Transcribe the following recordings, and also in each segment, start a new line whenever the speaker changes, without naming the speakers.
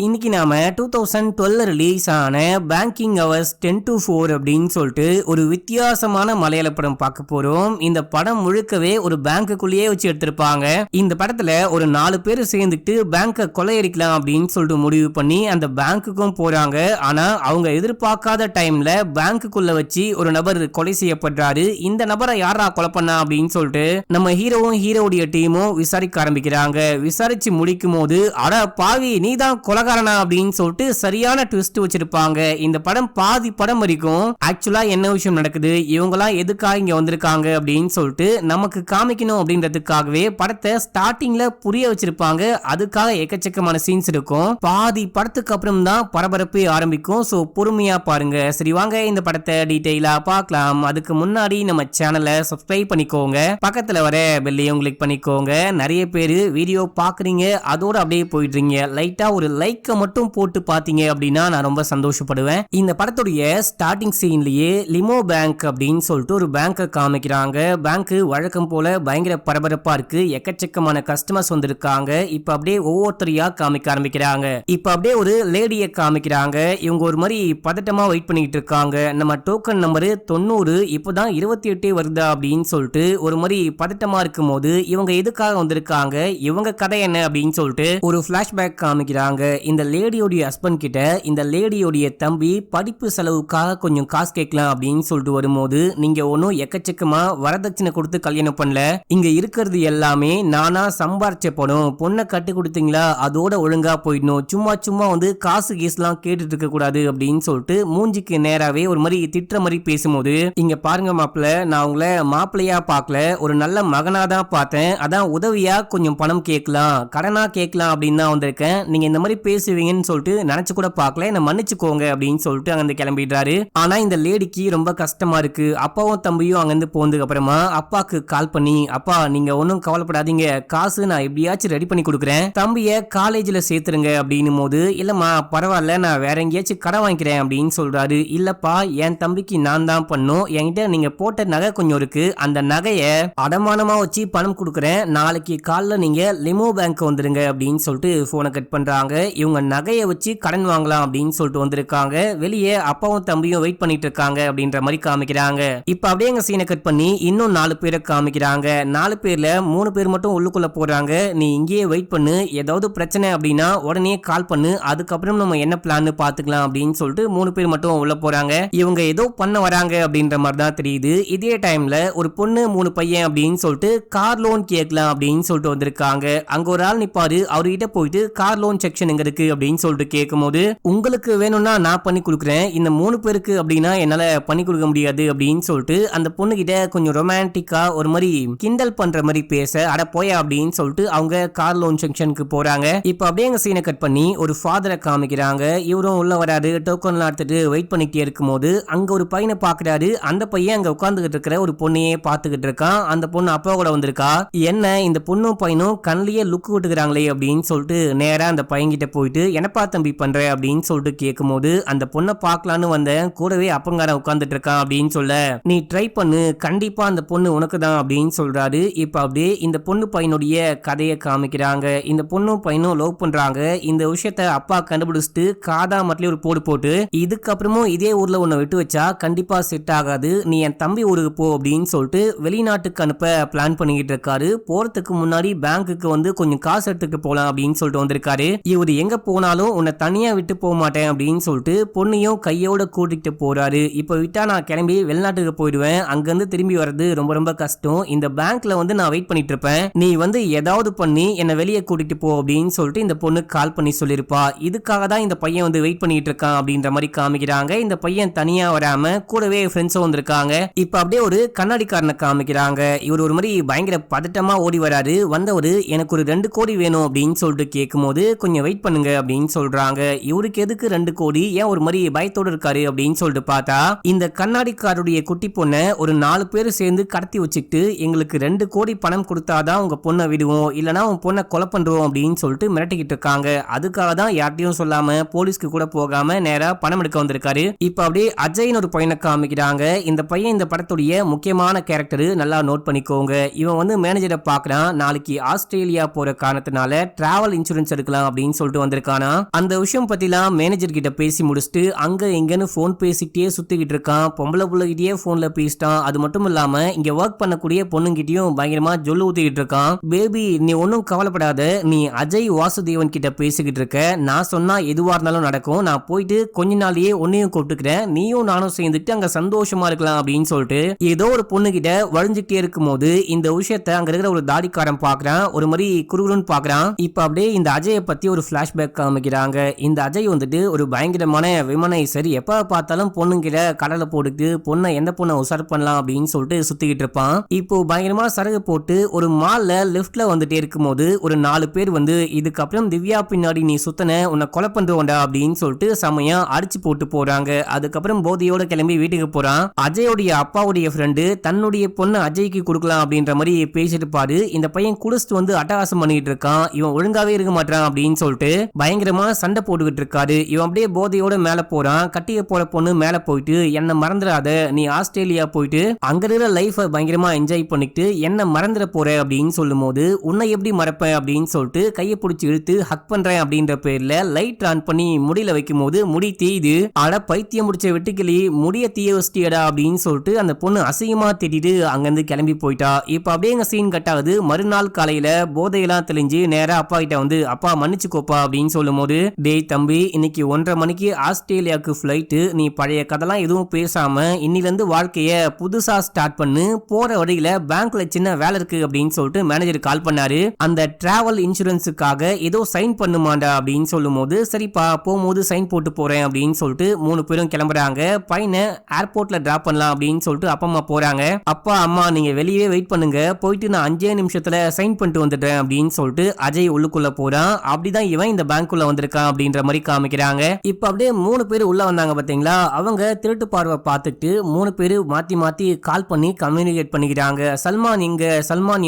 இன்னைக்கு நாம 2012 ரிலீஸ் ஆன பேங்கிங் ஹவர்ஸ் 10 to 4 அப்படின்னு சொல்லிட்டு ஒரு வித்தியாசமான மலையாள படம் பார்க்க போறோம். இந்த படம் முழுக்கவே ஒரு பேங்குக்குள்ளேயே வச்சு எடுத்திருப்பாங்க. இந்த படத்துல ஒரு 4 பேர் சேர்ந்துட்டு பேங்கை கொள்ளையடிக்கலாம் அப்படின்னு சொல்லிட்டு முடிவு பண்ணி அந்த பேங்குக்கும் போறாங்க. ஆனா அவங்க எதிர்பார்க்காத டைம்ல பேங்குக்குள்ள வச்சு ஒரு நபர் கொலை செய்யப்படுறாரு. இந்த நபரை யாரா கொலை பண்ணா அப்படின்னு சொல்லிட்டு நம்ம ஹீரோவும் ஹீரோடைய டீமும் விசாரிக்க ஆரம்பிக்கிறாங்க. விசாரிச்சு முடிக்கும் போது அட பாவி நீதான் கொலைகாரனா அப்படின்னு சொல்லிட்டு சரியான ட்விஸ்ட் வச்சிருப்பாங்க. இந்த படம் பாதி படம் வரைக்கும் ஆக்சுவலா என்ன விஷயம் நடக்குது, இவங்கலாம் எதுக்காக இங்க வந்திருக்காங்க அப்படின்னு சொல்லிட்டு நமக்கு காமிக்கணும் அப்படின்றதுக்காகவே படத்தை ஸ்டார்டிங்ல புரிய வச்சிருப்பாங்க. அதுக்காக எக்கச்சக்கமான சீன்ஸ் இருக்கும். பாதி படத்துக்கு அப்புறம் தான் பரபரப்பு ஆரம்பிக்கும். சோ பொறுமையா பாருங்க. சரி வாங்க இந்த படத்தை டீடைலா பார்க்கலாம். அதுக்கு முன்னாடி நம்ம சேனலை சப்ஸ்கிரைப் பண்ணிக்கோங்க. பக்கத்துல வர பெல்லையும் கிளிக் பண்ணிக்கோங்க. நிறைய பேர் வீடியோ பாக்குறீங்க, அதோட அப்படியே போயிடுறீங்க. லைட்டா ஒரு லைக்க மட்டும் போட்டு பாத்தீங்க அப்படின்னா நான் ரொம்ப சந்தோஷப்படுவேன். இந்த படத்துடைய ஸ்டார்டிங் சீன்லயே லிமோ பேங்க் அப்படின்னு சொல்லிட்டு ஒரு பேங்கை காமிக்கிறாங்க. பேங்க் வழக்கம் போல பயங்கர பரபரப்பா இருக்கு. எக்கச்சக்கமான கஸ்டமர்ஸ் வந்திருக்காங்க. இப்ப அப்படியே ஒவ்வொருத்தரையா காமிக்க ஆரம்பிக்கிறாங்க. இப்ப அப்படியே ஒரு லேடியை காமிக்கிறாங்க. இவங்க ஒரு மாதிரி பதட்டமா வெயிட் பண்ணிட்டு இருக்காங்க. நம்ம டோக்கன் நம்பர் 90 இப்பதான் 28 வருதா அப்படின்னு சொல்லிட்டு ஒரு மாதிரி பதட்டமா இருக்கும் போது இவங்க எதுக்காக வந்திருக்காங்க, இவங்க கதை என்ன அப்படின்னு சொல்லிட்டு ஒரு பிளாஷ்பேக் காமிக்கிறாங்க. இந்த லேடியோடைய ஹஸ்பண்ட் கிட்ட இந்த லேடியோடைய தம்பி படிப்பு செலவுக்காக கொஞ்சம் காசு கேட்கலாம் அப்படின்னு சொல்லிட்டு வரும்போது நீங்க ஒன்னும் எக்கச்சக்கமா வரதட்சணை கொடுத்து கல்யாணம் பண்ணல, இங்க இருக்கிறது எல்லாமே நானா சம்பாரிச்ச பணம், பொண்ணை கட்டி கொடுத்தீங்களா அதோட ஒழுங்கா போயிடணும், சும்மா சும்மா வந்து காசு கேஸ்லாம் கேட்டுட்டு இருக்க கூடாது அப்படின்னு சொல்லிட்டு மூஞ்சிக்கு நேராவே ஒரு மாதிரி திட்டுற மாதிரி பேசும்போது இங்க பாருங்க மாப்பிள்ள, நான் உங்களை மாப்பிள்ளையா பார்க்கல, ஒரு நல்ல மகனா தான் பார்த்தேன். அதான் உதவியா கொஞ்சம் பணம் கேட்கலாம், கடனா கேட்கலாம் அப்படின்னு தான் வந்திருக்கேன். நீங்க இந்த மாதிரி பேசுவீங்கன்னு சொல்லிட்டு நினைச்சு கூட பார்க்கல, என்ன மன்னிச்சுக்கோங்க அப்படின்னு சொல்லிட்டு அங்கிருந்து கிளம்பிடுறாரு. ஆனா இந்த லேடிக்கு ரொம்ப கஷ்டமா இருக்கு. அப்பாவும் தம்பியும் அங்கிருந்து போனதுக்கு அப்புறமா அப்பாக்கு கால் பண்ணி, அப்பா நீங்க ஒன்னும் கவலைப்படாதீங்க, காசு நான் எப்படியாச்சும் ரெடி பண்ணி கொடுக்குறேன், தம்பிய காலேஜ்ல சேர்த்துருங்க அப்படின்னும் போது இல்லம்மா பரவாயில்ல நான் வேற எங்கேயாச்சும் கடன் வாங்கிக்கிறேன் அப்படின்னு சொல்றாரு. இல்லப்பா என் தம்பிக்கு நான் தான் பண்ணும், என்கிட்ட நீங்க போட்ட நகை கொஞ்சம் இருக்கு, அந்த நகைய அடமானமா வச்சு பணம் கொடுக்குறேன், நாளைக்கு காலைல நீங்க லிமோ பேங்க் வந்துருங்க அப்படின்னு சொல்லிட்டு போனை கட் பண்றாங்க. இவங்க நகையை வச்சு கடன் வாங்கலாம் அப்படின்னு சொல்லிட்டு வந்திருக்காங்க. வெளியே அப்பாவும் தம்பியும் வெயிட் பண்ணிட்டு இருக்காங்க அப்படின்ற மாதிரி காமிக்கிறாங்க. இப்ப அப்படியே எங்க சீனை கட் பண்ணி இன்னும் 4 பேரை காமிக்கிறாங்க. 4 பேர்ல 3 பேர் மட்டும் உள்ளுக்குள்ள போறாங்க. நீ இங்கேயே வெயிட் பண்ணு, ஏதாவது பிரச்சனை அப்படின்னா உடனே கால் பண்ணு, அதுக்கப்புறம் நம்ம என்ன பிளான் பாத்துக்கலாம் அப்படின்னு சொல்லிட்டு 3 பேர் மட்டும் உள்ள போறாங்க. இவங்க ஏதோ பண்ண வராங்க அப்படின்ற மாதிரி தான் தெரியுது. இதே டைம்ல ஒரு பொண்ணு 3 பையன் அப்படின்னு சொல்லிட்டு கார் லோன் கேட்கலாம் அப்படின்னு சொல்லிட்டு வந்திருக்காங்க. அங்க ஒரு ஆள் நிப்பாரு. அவர்கிட்ட போயிட்டு கார் லோன் செக்ஷன் எங்க இருக்கு அப்படின்னு சொல்லிட்டு கேட்கும்போது உங்களுக்கு வேணும்னா நான் பண்ணி கொடுக்குறேன், இந்த 3 பேருக்கு அப்படின்னா என்னால பண்ணி கொடுக்க முடியாது அப்படின்னு சொல்லிட்டு அந்த பொண்ணு கிட்ட கொஞ்சம் ரொமான்டிக்கா ஒரு மாதிரி கிண்டல் பண்ற மாதிரி பேச அட போயா அப்படின்னு சொல்லிட்டு அவங்க கார் லோன் செக்ஷனுக்கு போறாங்க. இப்ப அப்படியே எங்க சீனை கட் பண்ணி ஒரு ஃபாதரை காமிக்கிறாங்க. இவரும் உள்ள வராரு. டோக்கன்லாம் எடுத்துட்டு வெயிட் பண்ணிட்டே இருக்கும்போது அங்க ஒரு பையனை பாக்குறாரு. அந்த பையன் அங்க உட்கார்ந்துகிட்டு இருக்கிற ஒரு பொண்ணையே பாத்துக்கிட்டு இருக்கான். அந்த பொண்ணு அப்பா கூட வந்திருக்கா. என்ன இந்த பொண்ணும் பையனும் கண்ணிலேயே லுக் விட்டுக்கிறாங்களே அப்படின்னு சொல்லிட்டு நேரா அந்த பையன்கிட்ட போயிட்டு என்னப்பா தம்பி பண்ற அப்படின்னு சொல்லிட்டு கேட்கும்போது அந்த பொண்ணை பார்க்கலான்னு வந்தேன், கூடவே அப்பங்காரன் உட்கார்ந்துட்டு இருக்கான் அப்படின்னு சொல்ல நீ ட்ரை பண்ணு, கண்டிப்பா அந்த பொண்ணு உனக்கு தான் அப்படின்னு சொல்றாரு. இப்ப அப்படியே இந்த பொண்ணு பையனுடைய கதையை காமிக்கிறாங்க. இந்த பொண்ணும் பையனும் லவ் பண்றாங்க. இந்த விஷயத்த அப்பா கண்டுபிடிச்சிட்டு காதா மட்டும் ஒரு போடு போட்டு இதுக்கப்புறமும் இதே ஊர்ல உன்னை விட்டு வச்சா கண்டிப்பா செட் ஆகாது, நீ என் தம்பி ஊருக்கு போ அப்படின்னு சொல்லிட்டு வெளிநாட்டுக்கு அனுப்ப பிளான் பண்ணிக்கிட்டு இருக்காரு. போறதுக்கு முன்னாடி பேங்குக்கு வந்து கொஞ்சம் காசு எடுத்துட்டு போலாம் அப்படின்னு சொல்லிட்டு வந்திருக்காரு. இவர் எங்க போனாலும் உன்னை தனியா விட்டு போக மாட்டேன் அப்படின்னு சொல்லிட்டு பொண்ணையும் கையோட கூட்டிட்டு போறாரு. இப்ப விட்டா நான் கிளம்பி வெளிநாட்டுக்கு போயிடுவேன், அங்கிருந்து திரும்பி வர்றது ரொம்ப ரொம்ப கஷ்டம், இந்த பேங்க்ல வந்து நான் வெயிட் பண்ணிட்டு இருப்பேன், நீ வந்து ஏதாவது பண்ணி என்ன வெளியே கூட்டிட்டு போ அப்படின்னு சொல்லிட்டு இந்த பொண்ணு கால் பண்ணி சொல்லிருப்பா. இதுக்காக தான் இந்த பையன் வந்து வெயிட் பண்ணிட்டு இருக்கான் அப்படின்ற மாதிரி காமிக்கிறாங்க. இந்த பையன் தனியா வராம கூடவே ஃப்ரெண்ட்ஸும் வந்திருக்காங்க. இப்ப அப்படியே ஒரு கண்ணாடிக்காரனை காமிக்கிறாங்க. இவர் ஒரு மாதிரி பயங்கர பதட்டமா ஓடி வராரு. வந்தவரு எனக்கு ஒரு 2 கோடி வேணும் அப்படின்னு சொல்லிட்டு கேட்கும்போது கொஞ்சம் வெயிட் பண்ணுங்க அப்படின்னு சொல்றாங்க. இவருக்கு எதுக்கு 2 கோடி, ஏன் ஒரு மாதிரி பயத்தோடு இருக்காரு அப்படின்னு சொல்லிட்டு பார்த்தா இந்த கண்ணாடிக்காருடைய குட்டி பொண்ணை ஒரு 4 பேர் சேர்ந்து கடத்தி வச்சுக்கிட்டு எங்களுக்கு 2 கோடி பணம் கொடுத்தாதான் உங்க பொண்ணை விடுவோம், இல்லனா உன் பொண்ணை கொலை பண்றோம் அப்படின்னு சொல்லிட்டு மிரட்டிக்கிட்டு இருக்காங்க. அதுக்காக தான் யார்ட்டையும் சொல்லாம போலீஸ்க்கு கூட போகாம நேரா பணம் எடுக்க வந்திருக்காரு. இப்ப அப்படியே அஜய்னு ஒரு பையனை காமிக்கிறாங்க. இந்த பையன் இந்த படத்துடைய முக்கியமான கேரக்டர், நல்லா நோட் பண்ணிக்கோங்க. இவன் வந்து மேனேஜரை பார்க்கறான். நாளைக்கு ஆஸ்திரேலியா போற காரணத்தினால டிராவல் இன்சூரன்ஸ் எடுக்கலாம் அப்படின்னு சொல்லிட்டு வந்திருக்கானா. அந்த விஷயம் பத்திலாம் மேனேஜர் கிட்ட பேசி முடிச்சுட்டு அங்க இங்கன்னு போன் பேசிக்கிட்டே சுத்திக்கிட்டு இருக்கான். பொம்பளை புள்ளகிட்டயே போன்ல பேசிட்டான். அது மட்டும் இல்லாம இங்க ஒர்க் பண்ணக்கூடிய பொண்ணுங்கிட்டயும் பயங்கரமா ஜொல்லு ஊத்திக்கிட்டு இருக்கான். பேபி நீ ஒன்னும் கவலைப்படாத, நீ அஜய் வாசுதேவன் கிட்ட பேசிக்கிட்டு இருக்க, நான் சொன்னா எதுவா இருந்தாலும் நடக்கும், நான் போயிட்டு கொஞ்ச நாளையே உன்னையும் கூப்பிட்டுக்கிறேன், நீயும் நானும் சேர்ந்துட்டு அங்க சந்தோஷமா இருக்கலாம் அப்படின்னு சொல்லிட்டு ஏதோ ஒரு பொண்ணு கிட்ட வழிஞ்சுட்டே இருக்கும் போது இந்த விஷயத்த அங்க இருக்கிற ஒரு தாடிக்காரன் பாக்குறான். ஒரு மாதிரி குறுகுறுன்னு பாக்குறான். இப்ப அப்படியே இந்த அஜயை பத்தி ஒரு பிளாஷ்பேக் காமிக்கிறாங்க. இந்த அஜய் வந்துட்டு ஒரு பயங்கரமான விமனைசர். எப்ப பார்த்தாலும் பொண்ணுங்கிட்ட கடலை போட்டுட்டு பொண்ணை எந்த பொண்ணை உசார் பண்ணலாம் அப்படின்னு சொல்லிட்டு சுத்திக்கிட்டு இருப்பான். இப்போ பயங்கரமா சரகு போட்டு ஒரு மால்ல லிப்ட்ல வந்துட்டே இருக்கும் போது ஒரு 4 பேர் வந்து இதுக்கப்புறம் திவ்யா பின்னாடி நீ சுத்தன உன்னை கொலை பண்றோண்டா அப்படின்னு சொல்லிட்டு செமையா அடிச்சு போட்டு போறாங்க. அதுக்கப்புறம் போதையோட கிளம்பி வீட்டுக்கு போறான். அஜயோடைய அப்பாவுடைய ஃப்ரெண்டு தன்னுடைய பொண்ணு அஜய்க்கு கொடுக்கலாம் அப்படின்ற மாதிரி பேசிட்டு பாரு. இந்த பையன் குடிச்சிட்டு வந்து அட்டகாசம் பண்ணிட்டு இருக்கான், இவன் ஒழுங்காவே இருக்க மாட்டான் அப்படின்னு சொல்லிட்டு பயங்கரமா சண்டை போட்டுக்கிட்டு இருக்காரு. இவன் அப்படியே போதையோட மேல போறான். கட்டிய போற பொண்ணு மேல போயிட்டு என்ன மறந்துடாத, நீ ஆஸ்திரேலியா போயிட்டு அங்க இருக்கிற லைஃப பயங்கரமா என்ஜாய் பண்ணிட்டு என்ன மறந்துட போற அப்படின்னு சொல்லும் போது உன்னை எப்படி மறப்பேன் அப்படின்னு சொல்லிட்டு கையை பிடிச்சி இழுத்து ஹக் பண்றேன் அப்படின்ற பேர்ல லைட் ஆன் பண்ணி முடியில வைக்கும் போது முடி தீயுது. அட பைத்தியம் முடிச்ச வெட்டுக்கிளி, முடிய தீய வச்சிட்டியடா அப்படின்னு சொல்லிட்டு அந்த பொண்ணு அசிங்கமா திட்டிட்டு அங்கிருந்து கிளம்பி போயிட்டா. இப்ப அப்படியே எங்க சீன் கட் ஆகுது. மறுநாள் காலையில போதையெல்லாம் தெளிஞ்சு நேரா அப்பா கிட்ட வந்து அப்பா மன்னிச்சுக்கோப்பா அப்படின்னு சொல்லும் போது, டேய் தம்பி இன்னைக்கு 1:30 மணிக்கு ஆஸ்திரேலியாவுக்கு பிளைட், நீ பழைய கதெல்லாம் எதுவும் பேசாம இன்னில இருந்து வாழ்க்கைய புதுசா ஸ்டார்ட் பண்ணு, போற வழியில பேங்க்ல சின்ன வேலை இருக்கு அப்படின்னு சொல்லிட்டு மேனேஜர் கால் பண்ணாரு. அந்த டிராவல் இன்சூரன்ஸுக்காக ஏதோ சைன் பண்ணுமாண்டா அப்படின்னு சொல்லும் போது சரிப்பா போகும்போது சைன் போட்டு போறேன் அப்படின்னு சொல்லிட்டு 3 பேரும் கிளம்புறாங்க. பையனை ஏர்போர்ட்ல டிராப் பண்ணலாம் அப்படின்னு சொல்லிட்டு அப்பா அம்மா போறாங்க. அப்பா அம்மா நீங்க வெளியே வெயிட் பண்ணுங்க, போயிட்டு நான் 5 நிமிஷத்துல சைன் பண்ணிட்டு வந்துட்டேன் அப்படின்னு சொல்லிட்டு அஜய் உள்ளுக்குள்ள போறான். அப்படிதான் இவன் இந்த பேங்க்குள்ள வந்திருக்கான் அப்படின்ற மாதிரி காமிக்கிறாங்க. இப்ப அப்படியே 3 பேர் உள்ள வந்தாங்க பாத்தீங்களா. அவங்க திருட்டு பார்வை பார்த்துட்டு 3 பேரு மாத்தி மாத்தி கால் பண்ணி கம்யூனிகேட் பண்ணிக்கிறாங்க. சல்மான்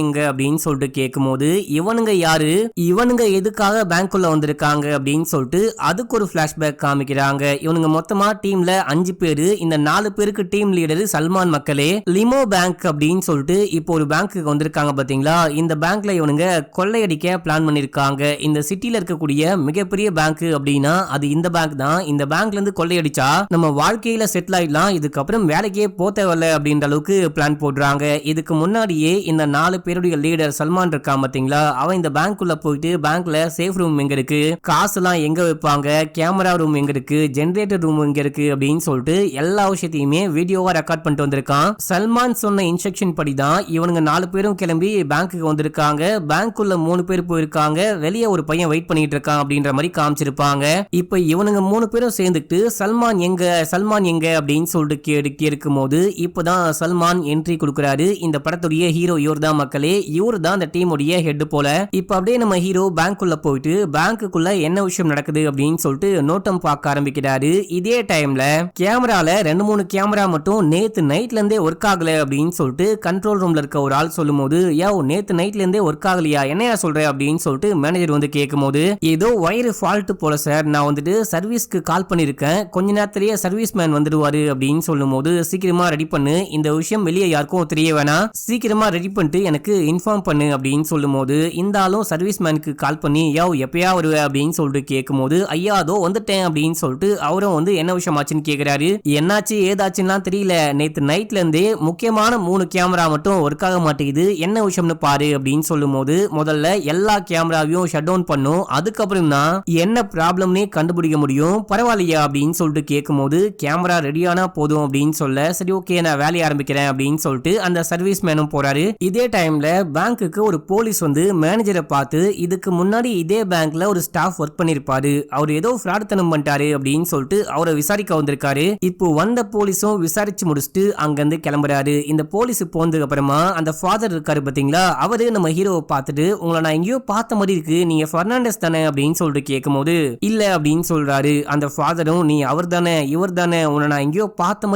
எங்க அப்படின்னு சொல்லிட்டு கேட்கும் போது இவனுங்க யாரு, இவனுங்க எதுக்காக பேங்க்குள்ள வந்திருக்காங்க அப்படின்னு சொல்லிட்டு அதுக்கு ஒரு பிளாஷ்பேக் காமிக்கிறாங்க. இவனுங்க மொத்தமா டீம்ல 5 பேரு. இந்த 4 பேருக்கு டீம் லீடர் சல்மான் மக்களே. லிமோ பேங்க் அப்படின்னு சொல்லிட்டு இப்போ ஒரு பேங்க்கு வந்திருக்காங்க பாத்தீங்களா. இந்த பேங்க்ல இவனுங்க கொள்ளையடிக்க பிளான் பண்ணிருக்காங்க. இந்த சிட்டில இருக்கக்கூடிய மிகப்பெரிய பேங்க் அப்படின்னா அது இந்த பேங்க் தான். இந்த பேங்க்ல இருந்து கொள்ளையடிச்சா நம்ம வாழ்க்கையில செட்டில் ஆயிடலாம், இதுக்கப்புறம் வேலைக்கே போத்தவல்ல அப்படின்ற அளவுக்கு பிளான் போடுறாங்க. இதுக்கு முன்னாடியே இந்த 4 பேருடைய லீடர் சல்மான் இருக்கான் பாத்தீங்களா, அவன் இந்த பேங்க்குள்ள போயிட்டு பேங்க்ல சேஃப் ரூம் எங்க இருக்கு, காசுலாம் எங்க வைப்பாங்க, கேமரா ரூம் எங்க இருக்கு, ஜெனரேட்டர் ரூம் எங்க இருக்கு அப்படின்னு சொல்லிட்டு எல்லா விஷயத்தையுமே வீடியோவா ரெக்கார்ட் பண்ணிட்டு வந்திருக்கான். சல்மான் சொன்ன இன்ஸ்ட்ரக்ஷன் படிதான் இவனுங்க 4 பேரும் கிளம்பி பேங்க்குக்கு வந்திருக்காங்க. பேங்க்குள்ள 3 பேர் போயிருக்காங்க, வெளியே ஒரு பையன் வெயிட் பண்ணிட்டு இருக்கான் அப்படின்ற மாதிரி காமிச்சிருப்பாங்க. இப்ப இவனுங்க 3 பேரும் சேர்ந்துட்டு சல்மான் எங்க அப்படின்னு சொல்லிட்டு கேட்கும் போது இப்பதான் சல்மான் என்ட்ரி கொடுக்கிறாரு. இந்த படத்துடைய ஹீரோ இவர் தான் மக்களே, இவரு தான் அந்த டீமுடைய ஹெட் போல. இப்ப அப்படியே நம்ம ஹீரோ பேங்க்குள்ள போயிட்டு பேங்க்குள்ள என்ன விஷயம் நடக்குது அப்படின்னு சொல்லிட்டு நோட்டம் பார்க்க ஆரம்பிக்கிறாரு. இதே டைம்ல கேமரால 2-3 கேமரா மட்டும் நேத்து நைட்ல இருந்தே ஒர்க் ஆகல அப்படின்னு சொல்லிட்டு கண்ட்ரோல் ரூம்ல இருக்க ஒரு ஆள் சொல்லும் போது, யோ நேத்து நைட்ல இருந்தே ஒர்க் ஆகலையா, என்னையா சொல்ற அப்படின்னு சொல்லிட்டு மேனேஜர் வந்து கேட்கும் போது, ஏதோ வயர் ஃபால்ட் போல சார், நான் வந்துட்டு சர்வீஸ்க்கு கால் பண்ணிருக்கேன், கொஞ்ச நேரத்திலேயே சர்வீஸ் மேன் வந்துடுவாரு அப்படின்னு சொல்லும் போது, சீக்கிரமா ரெடி பண்ணு, இந்த விஷயம் வெளியே யாருக்கும் தெரிய வேணாம், சீக்கிரமா ரெடி பண்ணிட்டு எனக்கு இன்ஃபார்ம் பண்ணு அப்படின்னு சொல்லும் போது, இந்த ஆளும் சர்வீஸ் மேனுக்கு கால் பண்ணி யோ எப்பயா வருவ அப்படின்னு சொல்லிட்டு கேட்கும் போது, ஐயா அதோ வந்துட்டேன் அப்படின்னு சொல்லிட்டு அவரும் வந்து என்ன விஷயம் ஆச்சுன்னு கேக்குறாரு. என்னாச்சு ஏதாச்சுன்னா தெரியல, நேத்து நைட்ல இருந்தே முக்கியமான 3 கேமரா மட்டும் ஒர்க் ஆக மாட்டேங்குது, என்ன விஷயம்னு பாரு அப்படின்னு சொல்லும் போது முதல்ல எல்லா கேமராவையும் ஷட் டவுன் பண்ணும், அதுக்கப்புறம் தான் என்ன ப்ராப்ளம்னே கண்டுபிடிக்க முடியும், பரவாயில்லையா அப்படின்னு சொல்லிட்டு கேட்கும் போது கேமரா ரெடியானா போதும் அப்படின்னு சொல்ல, சரி ஓகே நான் வேலையை ஆரம்பிக்கிறேன் அப்படின்னு சொல்லிட்டு அந்த சர்வீஸ் மேனும் போறாரு. இதே டைம்ல பேங்க்குக்கு ஒரு போலீஸ் வந்து மேனேஜரை பார்த்து இதுக்கு முன்னாடி இதே பேங்க்ல ஒரு ஸ்டாஃப் ஒர்க் பண்ணிருப்பாரு, அவர் ஏதோ ஃப்ராட்தனம் பண்ணிட்டாரு அப்படின்னு சொல்லிட்டு அவரை விசாரிக்க வந்திருக்காரு. இப்போ வந்த போலீஸும் விசாரிச்சு முடிச்சுட்டு அங்கிருந்து கிளம்புறாரு. இந்த போலீஸ் போனதுக்கு அப்புறமா அந்த ஃபாதர் இருக்காரு பாத்தீங்களா, அவரு நம்ம ஹீரோவை பார்த்துட்டு உங்களை நான் எங்கேயோ பார்த்த மாதிரி இருக்கு, நீங்க பெர்னாண்டஸ் தானே அப்படின்னு சொல்லிட்டு கேட்கும் போது இல்ல அப்படின்னு சொல்றாரு. அந்த ஃபாதரும் நீ அவர் தானே இவர் தானே, உன்னை நான் எங்கேயோ பார்த்த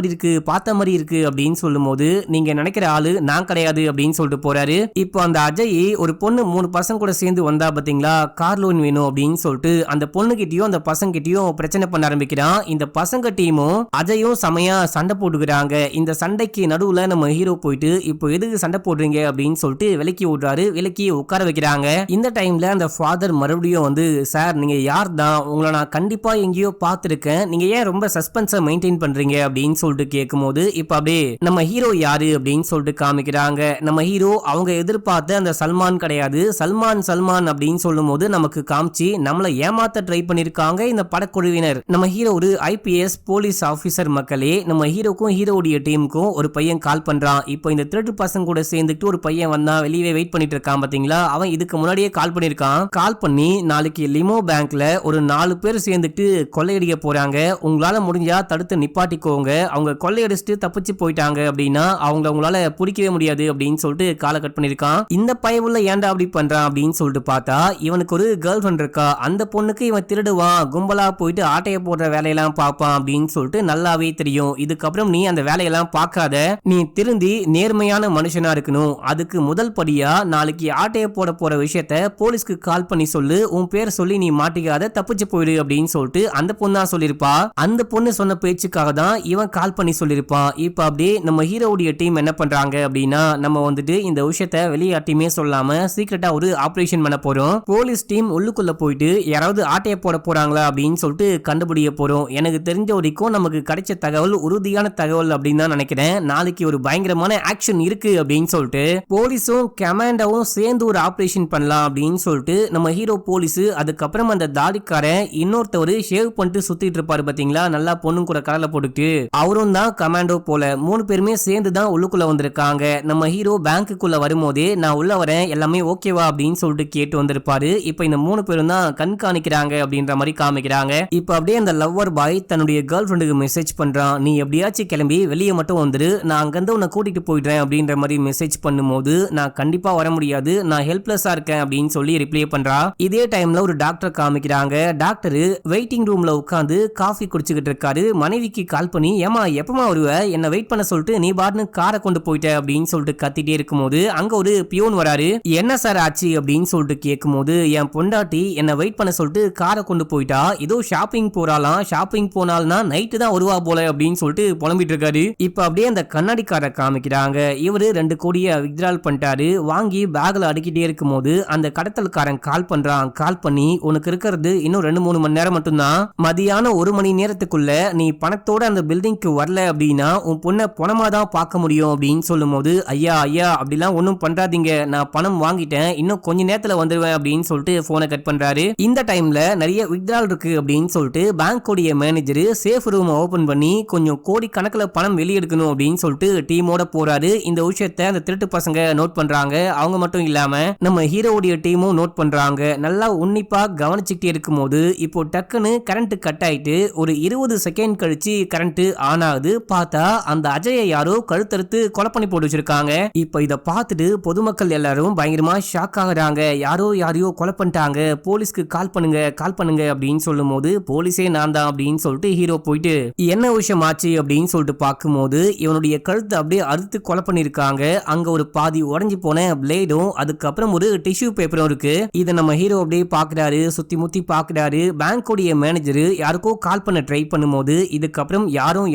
மாதிரி இருக்கு அப்படின்னு சொல்லும் போது, நீங்க நினைக்கிற ஆளு நான் கிடையாது அப்படின்னு சொல்லிட்டு போறாரு. இப்போ அந்த அஜய் ஒரு பொண்ணு 3 பசங்க கூட சேர்ந்து வந்தா பாத்தீங்களா, கார் லோன் வேணும் அப்படின்னு சொல்லிட்டு அந்த பொண்ணு கிட்டயும் அந்த பசங்க கிட்டயும் பிரச்சனை பண்ண ஆரம்பிக்கிறான். இந்த பசங்க டீமும் அஜயும் செமையா சண்டை போட்டுக்கிறாங்க. இந்த சண்டைக்கு நடுவுல நம்ம ஹீரோ போயிட்டு இப்போ எதுக்கு சண்டை போடுறீங்க அப்படின்னு சொல்லிட்டு விலக்கி விடுறாரு. விலக்கி உட்கார வைக்கிறாங்க. இந்த டைம்ல அந்த ஃபாதர் மறுபடியும் வந்து சார் நீங்க யார் தான், உங்களை நான் கண்டிப்பா எங்கேயோ பார்த்திருக்கேன், நீங்க ஏன் ரொம்ப சஸ்பென்ஸை மெயின்டைன் பண்றீங்க அப்படின்னு சொல்லிட்டு கேட்கும்போது இப்ப அப்படியே நம்ம ஹீரோ யாரு அப்படின்னு சொல்லிட்டு காமிக்கிறாங்க. நம்ம ஹீரோ அவங்க எதிர்பார்த்த அந்த சல்மான் கிடையாது, சல்மான் அப்படின்னு சொல்லும் போது நமக்கு காமிச்சு நம்மளை ஏமாத்த ட்ரை பண்ணிருக்காங்க இந்த படக்குழுவினர். நம்ம ஹீரோ ஒரு IPS போலீஸ் ஆபீசர் மக்களே. நம்ம ஹீரோக்கும் ஹீரோடைய டீமுக்கும் ஒரு பையன் கால் பண்றான். இப்போ இந்த திருட்டு பசங்க கூட சேர்ந்துட்டு ஒரு பையன் வந்தா வெளியே வெயிட் பண்ணிட்டு இருக்கான் பாத்தீங்களா, அவன் இதுக்கு முன்னாடியே கால் பண்ணிருக்கான். கால் பண்ணி நாளைக்கு லிமோ பேங்க்ல ஒரு 4 பேர் சேர்ந்துட்டு கொள்ளையடிக்க போறாங்க, உங்களால முடிஞ்சா தடுத்து நிப்பாட்டிக்கோங்க, அவங்க கொள்ளையடிச்சிட்டு தப்பிச்சு போயிட்டாங்க அப்படின்னா அவங்கள உங்களால பிடிக்கவே முடியாது அப்படின்னு சொல்லிட்டு காலை கட் பண்ணிருக்கான். இந்த பயவுள்ள ஏன்டா அப்படி பண்றான் அப்படின்னு சொல்லிட்டு பார்த்தா இவனுக்கு ஒரு கேர்ள் ஃபிரெண்ட் இருக்கா, அந்த பொண்ணுக்கு இவன் திருடுவான், கும்பலா போயிட்டு ஆட்டைய போடுற வேலையெல்லாம் பார்ப்பான் அப்படின்னு சொல்லிட்டு நல்லாவே தெரியும். இதுக்கப்புறம் நீ அந்த வேலையெல்லாம் பார்க்காத, நீ திருந்தி நேர்மையான மனுஷனா இருக்கணும், அதுக்கு முதல் படியா நாளைக்கு ஆட்டைய போட போற விஷயத்த போலீஸ்க்கு கால் பண்ணி சொல்லு, உன் பேர் சொல்லி நீ மாட்டிக்காத, தப்பிச்சு போயிடு அப்படின்னு சொல்லிட்டு அந்த பொண்ணா சொல்லிருப்பா. அந்த பொண்ணு சொன்ன பேச்சுக்காக தான் இவன் கால் பண்ணி சொல்லிருப்பான். இப்ப அப்படியே நம்ம ஹீரோவுடைய டீம் என்ன பண்றாங்க அப்படின்னா, நம்ம வந்துட்டு இந்த விஷயத்த வெளியாட்டியுமே சொல்லாம சீக்கிரட்டா ஒரு ஆபரேஷன் பண்ண போறோம். போலீஸ் டீம் உள்ளுக்குள்ள போயிட்டு யாராவது ஆட்டைய போட போறாங்களா அப்படின்னு சொல்லிட்டு கண்டுபிடிக்க போறோம். எனக்கு தெரிஞ்ச வரைக்கும் நமக்கு கிடைச்ச தகவல் உறுதியான தகவல் அப்படின்னு தான் நினைக்கிறேன். நாளைக்கு ஒரு பயங்கரமான ஆக்ஷன் இருக்கு அப்படின்னு சொல்லிட்டு போலீஸும் கமாண்டோவும் சேர்ந்து ஒரு ஆபரேஷன் பண்ணலாம் அப்படின்னு சொல்லிட்டு நம்ம ஹீரோ போலீஸ், அதுக்கப்புறம் அந்த தாடிக்காரன் இன்னொருத்தவர் ஷேவ் பண்ணிட்டு சுத்திட்டு இருப்பாரு பாத்தீங்களா, நல்லா பொண்ணு கூட கடலை போட்டுட்டு, அவரும் தான் கமாண்டோ போல. 3 பேருமே சேர்ந்து தான் உள்ளுக்குள்ள வந்திருக்காங்க. நம்ம ஹீரோ பேங்க்குள்ள வரும்போதே நான் உள்ள வரேன், எல்லாமே ஓகேவா அப்படின்னு சொல்லிட்டு கேட்டு வந்திருப்பாரு. இப்ப இந்த 3 பேரும் தான் கண்காணிக்கிறாங்க அப்படின்ற மாதிரி காமிக்கிறாங்க. இப்ப அப்படியே அந்த லவ்வர் பாய் தன்னுடைய கேர்ள் ஃபிரெண்டுக்கு மெசேஜ் பண்றான், நீ எப்படியாச்சும் கிளம்பி வெளியே மட்டும் வந்துரு, நான் அங்கிருந்து உன்னை கூட்டிட்டு போயிடுறேன் அப்படின்ற மாதிரி மெசேஜ் பண்ணும்போது நான் கண்டிப்பா வர முடியாது, நான் ஹெல்ப்லெஸ்ஸா இருக்கேன் அப்படின்னு சொல்லி ரிப்ளை பண்றா. இதே டைம்ல ஒரு டாக்டர் காமிக்கிறாங்க. டாக்டர் வெயிட்டிங் ரூம்ல உட்காந்து காஃபி குடிச்சுக்கிட்டு இருக்காரு. மனைவிக்கு கால் பண்ணி, ஏமா எப்பமா வருவ, என்ன வெயிட் பண்ண சொல்லிட்டு நீ பாட்னு காரை கொண்டு போயிட்ட அப்படின்னு சொல்லிட்டு கத்திட்டே இருக்கும்போது அங்க ஒரு பியூன் வராரு. என்ன சார் ஆச்சு அப்படின்னு சொல்லிட்டு கேட்கும்போது, என் பொண்டாட்டி என்ன வெயிட் பண்ண சொல்லிட்டு காரை கொண்டு போயிட்டா, ஏதோ ஷாப்பிங் போறாலாம், ஷாப்பிங் போனால்னா நைட்டு தான் வருவா போல அப்படின்னு சொல்லிட்டு புலம்பிட்டு இருக்காரு. இப்ப அப்படியே அந்த கண்ணாடிக்கார காமிக்கிறாங்க. இவரு 2 கோடியை வித்ட்ரால் பண்ணிட்டாரு. வாங்கி பேக்ல அடிக்கிட்டே இருக்கும்போது அந்த கடத்தல்காரன் கால் பண்றான். கால் பண்ணி, உனக்கு இருக்கிறது இன்னும் 2-3 மணி நேரம் மட்டும்தான், மதியானம் 1 மணி நேரத்துக்குள்ள நீ பணத்தோட அந்த பில்டிங்க்கு வரல அப்படின்னா உன் பொண்ணை பணமா தான் பார்க்க முடியும் அப்படின்னு சொல்லும் போது, ஐயா அப்படிலாம் ஒன்னும் பண்றாதீங்க, நான் பணம் வாங்கிட்டேன், இன்னும் கொஞ்ச நேரத்துல வந்துருவேன் அப்படின்னு சொல்லிட்டு போனை கட் பண்றாரு. இந்த டைம்ல நிறைய வித்ட்ரால் இருக்கு அப்படின்னு சொல்லிட்டு பேங்கோடைய மேனேஜர் சேஃப் ரூம் ஓபன் பண்ணி கொஞ்சம் கோடி கணக்குல பணம் வெளியெடுக்கணும் அப்படின்னு சொல்லிட்டு டீமோட போறாரு. இந்த விஷயத்தை அந்த திருட்டு பசங்க நோட் பண்றாங்க. அவங்க மட்டும் இல்லாம நம்ம ஹீரோவுடைய டீமும் நோட் பண்றாங்க. நல்லா உன்னிப்பா கவனிச்சுக்கிட்டே இருக்கும்போது இப்போ டக்குன்னு கரண்ட் கட் ஆயிட்டு ஒரு 20 செகண்ட் கழிச்சு கரண்ட் ஆன் ஆகுது. பார்த்தா அந்த அஜயை யாரோ கழுத்தறுத்து கொலை பண்ணி போட்டு வச்சிருக்காங்க. இப்ப இத பார்த்துட்டு பொதுமக்கள் எல்லாரும் பயங்கரமா ஷாக் ஆகுறாங்க. யாரையோ கொலை பண்ணிட்டாங்க, போலீஸ்க்கு கால் பண்ணுங்க அப்படின்னு சொல்லும் போது, போலீஸே நான் தான் அப்படின்னு சொல்லிட்டு ஹீரோ போயிட்டு என்ன விஷயம் ஆச்சு அப்படின்னு சொல்லிட்டு பார்க்கும்போது இவனுடைய கழுத்தை அப்படியே அறுத்து கொலை பண்ணிருக்காங்க. அங்க ஒரு பாதி உடைஞ்சு போன பிளேடும் அதுக்கப்புறம் ஒரு டிஷ்யூ பேப்பரும் இருக்கு. இதை நம்ம ஹீரோ அப்படியே பாக்குறாரு, சுத்தி முத்தி பாக்குறாரு. பேங்கோடைய மேனேஜர் யாருக்கோ கால் பண்ண ட்ரை பண்ணும்போது, இதுக்கப்புறம்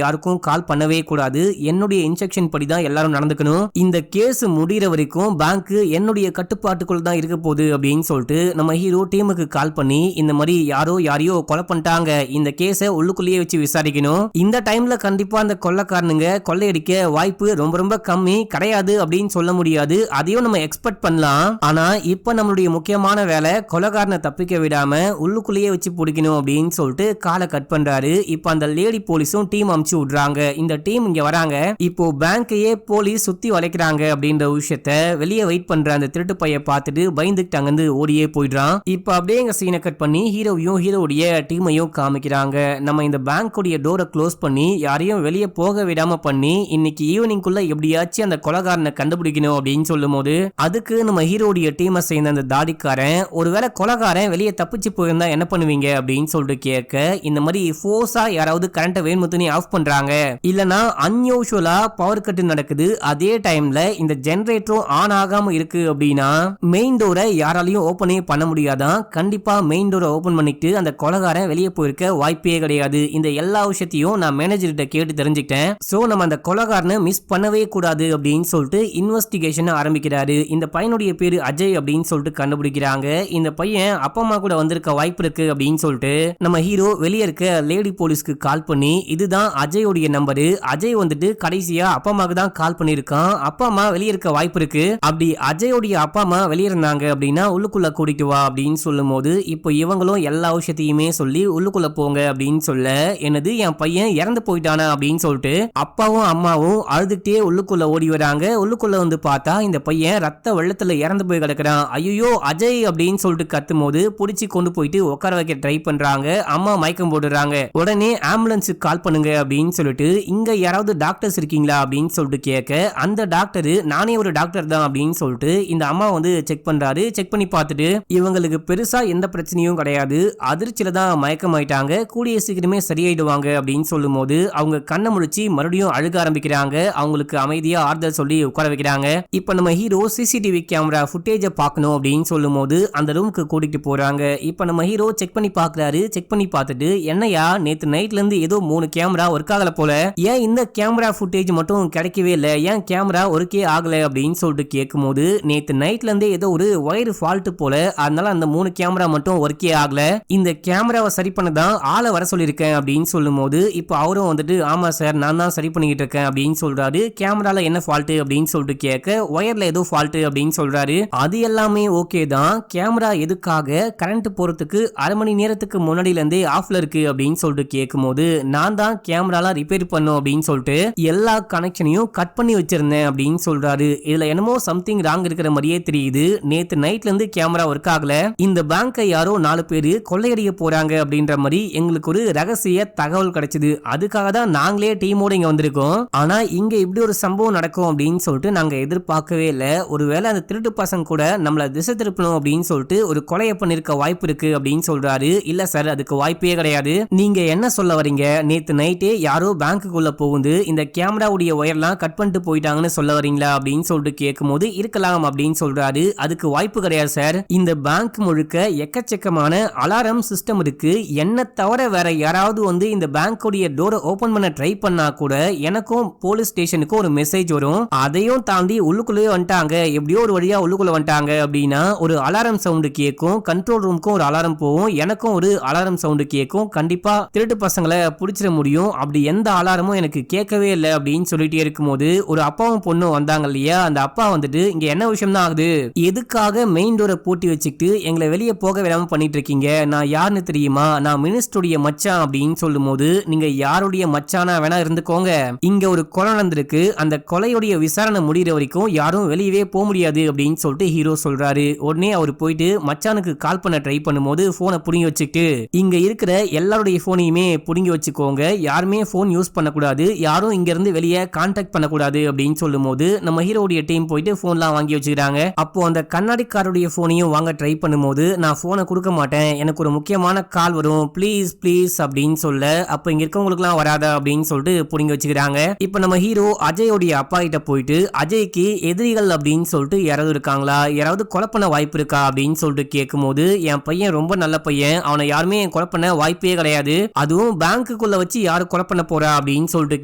யாருக்கும் கால் பண்ணவே கூடாது, என்னுடைய இன்ஸ்ட்ரக்ஷன் படி தான் எல்லாரும் நடந்துக்கணும், இந்த கேஸ் முடிகிற வரைக்கும் பேங்க் என்னுடைய கட்டுப்பாட்டுக்குள்ள தான் இருக்க போகுது அப்படின்னு சொல்லிட்டு நம்ம ஹீரோ டீமுக்கு கால் பண்ணி, இந்த மாதிரி யாரையோ கொலை பண்ணிட்டாங்க, இந்த கேஸை உள்ளுக்குள்ளேயே வச்சு விசாரிக்கணும், இந்த டைம்ல கண்டிப்பா அந்த கொள்ளைக்காரனுங்க கொள்ளையடிக்க வாய்ப்பு ரொம்ப கம்மி கிடையாது அப்படின்னு சொல்ல முடியாது, அதையும் நம்ம எக்ஸ்பெக்ட் பண்ணலாம். ஆனா இப்ப நம்மளுடைய முக்கியமான வேலை கொலைகாரனை தப்பிக்க விடாம உள்ளுக்குள்ளேயே வச்சு பிடிக்கணும் அப்படின்னு சொல்லிட்டு காலை கட் பண்றாரு. இப்ப அந்த லேடி போலீஸும் டீம் அனுப்பிச்சு விடுறாங்க. இந்த டீம் இங்க வராங்க. இப்போ பேங்கையே போலீஸ் சுத்தி வளைக்கிறாங்க அப்படின்ற விஷயத்த வெளியே வெயிட் பண்ற அந்த திருட்டு பைய பார்த்துட்டு பயந்துட்டு அங்கிருந்து ஓடியே போயிடுறான். இப்ப அப்படியே எங்க சீனை கட் பண்ணி ஹீரோவையும் ஹீரோடைய டீமையும் காமிக்கிறாங்க. நம்ம இந்த பேங்கோடைய டோரை க்ளோஸ் பண்ணி யாரையும் வெளியே போக விடாம பண்ணி இன்னைக்கு ஈவினிங்குள்ள எப்படியாச்சும் அந்த கொலைகாரனை கண்டுபிடிக்கணும் அப்படின்னு சொல்லும் போது, அதுக்கு நம்ம ஹீரோடைய டீமை சேர்ந்த அந்த தாடிக்காரன், ஒருவேளை கொலைகாரன் வெளியே தப்பிச்சு போயிருந்தா என்ன பண்ணுவீங்க அப்படின்னு சொல்லிட்டு கேட்க, இந்த மாதிரி ஃபோர்ஸா யாராவது கரண்ட்டை வேணுமுத்துனே ஆஃப் பண்றாங்க, இல்லனா அன்யூஷுவலா பவர் கட் நடக்குது, அதே டைம்ல இந்த ஜெனரேட்டரும் ஆன் ஆகாம இருக்கு அப்படின்னா மெயின் டோரை யாராலையும் ஓபனே பண்ண முடியாதான், கண்டிப்பா மெயின் டோரை ஓபன் பண்ணிட்டு அந்த கொலைகாரன் வெளியே போயிருக்க வாய்ப்பே கிடையாது. இந்த எல்லா விஷயத்தையும் நான் மேனேஜர்கிட்ட கேட்டு தெரிஞ்சுக்கிட்டேன். சோ நம்ம அந்த கொலைகாரனை மிஸ் பண்ணவே கூடாது அப்படின்னு சொல்லிட்டு இன்வெஸ்டிகேஷன் ஆரம்பிக்கிறாரு. இந்த பையனுடைய பேரு அஜய் அப்படின்னு சொல்லிட்டு கண்டுபிடிக்கிறாங்க. இந்த பையன் அப்பா அம்மா கூட வந்திருக்க வாய்ப்பு இருக்கு அப்படின்னு சொல்லிட்டு நம்ம ஹீரோ வெளியே இருக்க லேடி போலீஸ்க்கு கால் பண்ணி இதுதான் அஜயோடைய நம்பரு, அஜய் வந்துட்டு கடைசியா அப்பா அம்மாக்கு தான் கால் பண்ணிருக்கான், அப்பா அம்மா வெளியே இருக்க வாய்ப்பு இருக்கு, அப்படி அஜயோடைய அப்பா அம்மா வெளியே இருந்தாங்க அப்படின்னா உள்ளுக்குள்ள கூட்டிட்டு வா அப்படின்னு சொல்லும் போது இப்போ இவங்களும் எல்லா விஷயத்தையுமே சொல்லி உள்ளுக்குள்ள போங்க அப்படின்னு சொல்ல என்னது என் பையன் இறந்து போயிட்டானா அப்படின்னு சொல்லிட்டு அப்பாவும் அம்மாவும் அழுதுகிட்டே உள்ளுக்குள்ள ஓடி வராங்க. உள்ளுக்குள்ள வந்து பார்த்தா இந்த பையன் ரத்த வெள்ளத்துல இறந்து போய் கிடக்குறான். ஐயோ அஜய் அப்படின்னு சொல்லிட்டு கத்தும் போது புடிச்சு கொண்டு போயிட்டு உட்கார வைக்க ட்ரை பண்றாங்க. அம்மா மயக்கம் போடுறாங்க. உடனே ஆம்புலன்ஸுக்கு கால் பண்ணுங்க அப்படின்னு சொல்லிட்டு இங்க யாராவது டாக்டர்ஸ் இருக்கீங்களா அப்படின்னு சொல்லிட்டு கேட்க அந்த டாக்டர் நானே ஒரு டாக்டர் தான் அப்படின்னு சொல்லிட்டு இந்த அம்மா வந்து செக் பண்றாரு. செக் பண்ணி பார்த்துட்டு இவங்களுக்கு பெருசா எந்த பிரச்சனையும் கிடையாது, அதிர்ச்சியில தான் மயக்கம் ஆயிட்டாங்க, கூடிய சீக்கிரமே சரியாயிடுவாங்க அப்படின்னு சொல்லும் போது அவங்க கண்ணை முழிச்சு மறுபடியும் அழுக ஆரம்பிக்கிறாங்க. அவங்களுக்கு அமைதியா ஆறுதல் சொல்லி உட்கார வைக்கிறாங்க. இப்ப நம்ம ஹீரோ சிசிடிவி கேமரா ஃபுட்டேஜை பார்க்கணும் அப்படின்னு சொல்லும் போது அந்த ரூமுக்கு கூட்டிட்டு போறாங்க. இப்ப நம்ம ஹீரோ செக் பண்ணி பாக்குறாரு. செக் பண்ணி பார்த்துட்டு என்னையா நேத்து நைட்ல இருந்து ஏதோ 3 கேமரா ஒர்க் ஆகல போல, ஏன் இந்த கேமரா ஃபுட்டேஜ் மட்டும் கிடைக்கவே இல்லை, ஏன் கேமரா ஒர்க்கே ஆகல அப்படின்னு சொல்லிட்டு கேட்கும் போது நேத்து நைட்ல இருந்தே ஏதோ ஒரு ஒயர் ஃபால்ட் போல, அதனால அந்த 3 கேமரா மட்டும் ஒர்க்கே ஆகல, இந்த கேமராவை சரி பண்ணதான் ஆளை வர சொல்லியிருக்கேன் அப்படின்னு சொல்லும் போது இப்போ அவரும் வந்துட்டு ஆமா சார் நான் தான் சரி பண்ணிக்கிட்டு இருக்கேன் அப்படின்னு சொல்றாரு. கேமரால என்ன ஃபால்ட் அப்படின்னு சொல்லிட்டு கேட்க ஒயர்ல ஏதோ ஃபால்ட் அப்படின்னு சொல்றாரு. அது எல்லாமே ஓகே தான், கேமரா எதுக்காக கரண்ட் போறதுக்கு அரை மணி நேரத்துக்கு முன்னாடில இருந்தே ஆஃப்ல இருக்கு அப்படின்னு சொல்லிட்டு கேட்கும் போது நான் தான் கேமராலாம் ரிப்பேர் பண்ணும் அப்படின்னு சொல்லிட்டு எல்லா கனெக்ஷனையும் கட் பண்ணி வச்சிருந்தேன் அப்படின்னு சொல்றாரு. இதுல என்னமோ சம்திங் ராங் இருக்கிற மாதிரியே தெரியுது, நேத்து நைட்ல இருந்து கேமரா ஒர்க் ஆகல, இந்த பேங்கை யாரோ 4 பேரு கொள்ளையடிக்க போறாங்க அப்படின்ற மாதிரி எங்களுக்கு ஒரு ரகசிய தகவல் கிடைச்சது, அதுக்காக தான் நாங்களே டீமோட இங்க வந்திருக்கோம், ஆனா இங்க இப்படி ஒரு சம்பவம் நடக்கும் அப்படின்னு சொல்லிட்டு நாங்க எதிர்பார்க்கவே இல்லை, ஒருவேளை அந்த திருட்டு பசங்க கூட நம்மள திசை திருப்பணும் அப்படின்னு சொல்லிட்டு ஒரு கொலையை பண்ணிருக்க வாய்ப்பு இருக்கு அப்படின்னு சொல்றாரு. இல்ல சார் அதுக்கு வாய்ப்பே கிடையாது, நீங்க என்ன சொல்ல வரீங்க, நேத்து நைட்டே யாரோ பேங்க்குள்ள போகுது இந்த கேமராவுடைய ஒயர்லாம் கட் பண்ணிட்டு போயிட்டாங்கன்னு சொல்ல வரீங்களா அப்படின்னு சொல்லிட்டு கேட்கும் போது இருக்கலாம் அப்படின்னு சொல்றாரு. அதுக்கு வாய்ப்பு கிடையாது சார், இந்த பேங்க் முழுக்க எக்கச்சக்கமான அலாரம் சிஸ்டம் இருக்கு, என்ன தவிர வேற யாராவது வந்து இந்த பேங்கோடைய டோரை ஓபன் பண்ண ட்ரை பண்ணா கூட எனக்கும் போலீஸ் ஸ்டேஷனுக்கும் ஒரு மெசேஜ் வரும், அதையும் தாண்டி உள்ளுக்குள்ளே வந்துட்டாங்க, எப்படியோ ஒரு வழியா உள்ளுக்குள்ள வந்துட்டாங்க அப்படின்னா ஒரு அலாரம் சவுண்டு கேட்கும், கண்ட்ரோல் ரூமுக்கும் ஒரு அலாரம் போகும், எனக்கும் ஒரு அலாரம் சவுண்டு கேட்கும், கண்டிப்பா திருட்டு பசங்களை பிடிச்சிட முடியும், அப்படி எந்த அலாரமும் எனக்கு கேட்கவே இல்லை அப்படின்னு சொல்லிட்டே இருக்கும்போது ஒரு அப்பாவும் பொண்ணும் வந்தாங்க இல்லையா, அந்த அப்பா வந்துட்டு இங்க என்ன விஷயம் தான் ஆகுது, எதுக்காக மெயின் டோரை பூட்டி வச்சுக்கிட்டு எங்களை வெளியே போக விடாம பண்ணிட்டு இருக்கீங்க, நான் யாருன்னு தெரியுமா, நான் மினிஸ்டருடைய மச்சான் அப்படின்னு சொல்லும் போது நீங்க யாருடைய மச்சானா வேணா இருந்துக்கோங்க, இங்க ஒரு கொலை நடந்திருக்கு, அந்த கொலையுடைய விசாரணை முடிகிற வரைக்கும் யாரும் வெளியவே போக முடியாது அப்படின்னு சொல்லிட்டு ஹீரோ சொல்றாரு. உடனே அவர் போயிட்டு மச்சானுக்கு கால் பண்ண ட்ரை பண்ணும்போது போனை புடுங்கி வச்சுக்கிட்டு இங்க இருக்கிற எல்லாருடைய போனையுமே புடுங்கி வச்சுக்கோங்க, யாருமே போன் யூஸ் பண்ணக்கூடாது, யாரும் இங்க இருந்து வெளியே கான்டாக்ட் பண்ணக்கூடாது அப்படின்னு சொல்லும் போது நம்ம ஹீரோடைய டீம் போயிட்டு போன்லாம் வாங்கி வச்சுக்கிறாங்க. அப்போ அந்த கண்ணாடிக்காருடைய போனையும் வாங்க ட்ரை பண்ணும்போது நான் போனை கொடுக்க மாட்டேன், எனக்கு ஒரு முக்கியமான கால் வரும், ப்ளீஸ் ப்ளீஸ் அப்படின்னு சொல்ல அப்ப இங்க இருக்கவங்களுக்குலாம் வராதா அப்படின்னு சொல்லிட்டு புடுங்கி வச்சுக்கிறாங்க. இப்ப நம்ம ஹீரோ அஜயோடைய அப்பா கிட்ட போயிட்டு அஜய்க்கு எதிரிகள் அப்படின்னு சொல்லிட்டு யாராவது இருக்காங்களா, யாராவது கொலை பண்ண வாய்ப்பு இருக்கா அப்படின்னு சொல்லிட்டு கேட்கும் போது என் பையன் ரொம்ப நல்ல பையன், அவனை யாருமே கொலை பண்ண வாய்ப்பே கிடையாது, அதுவும் பேங்க்குள்ள வச்சு யாரு கொலை பண்ண போறா அப்படின்னு சொல்லிட்டு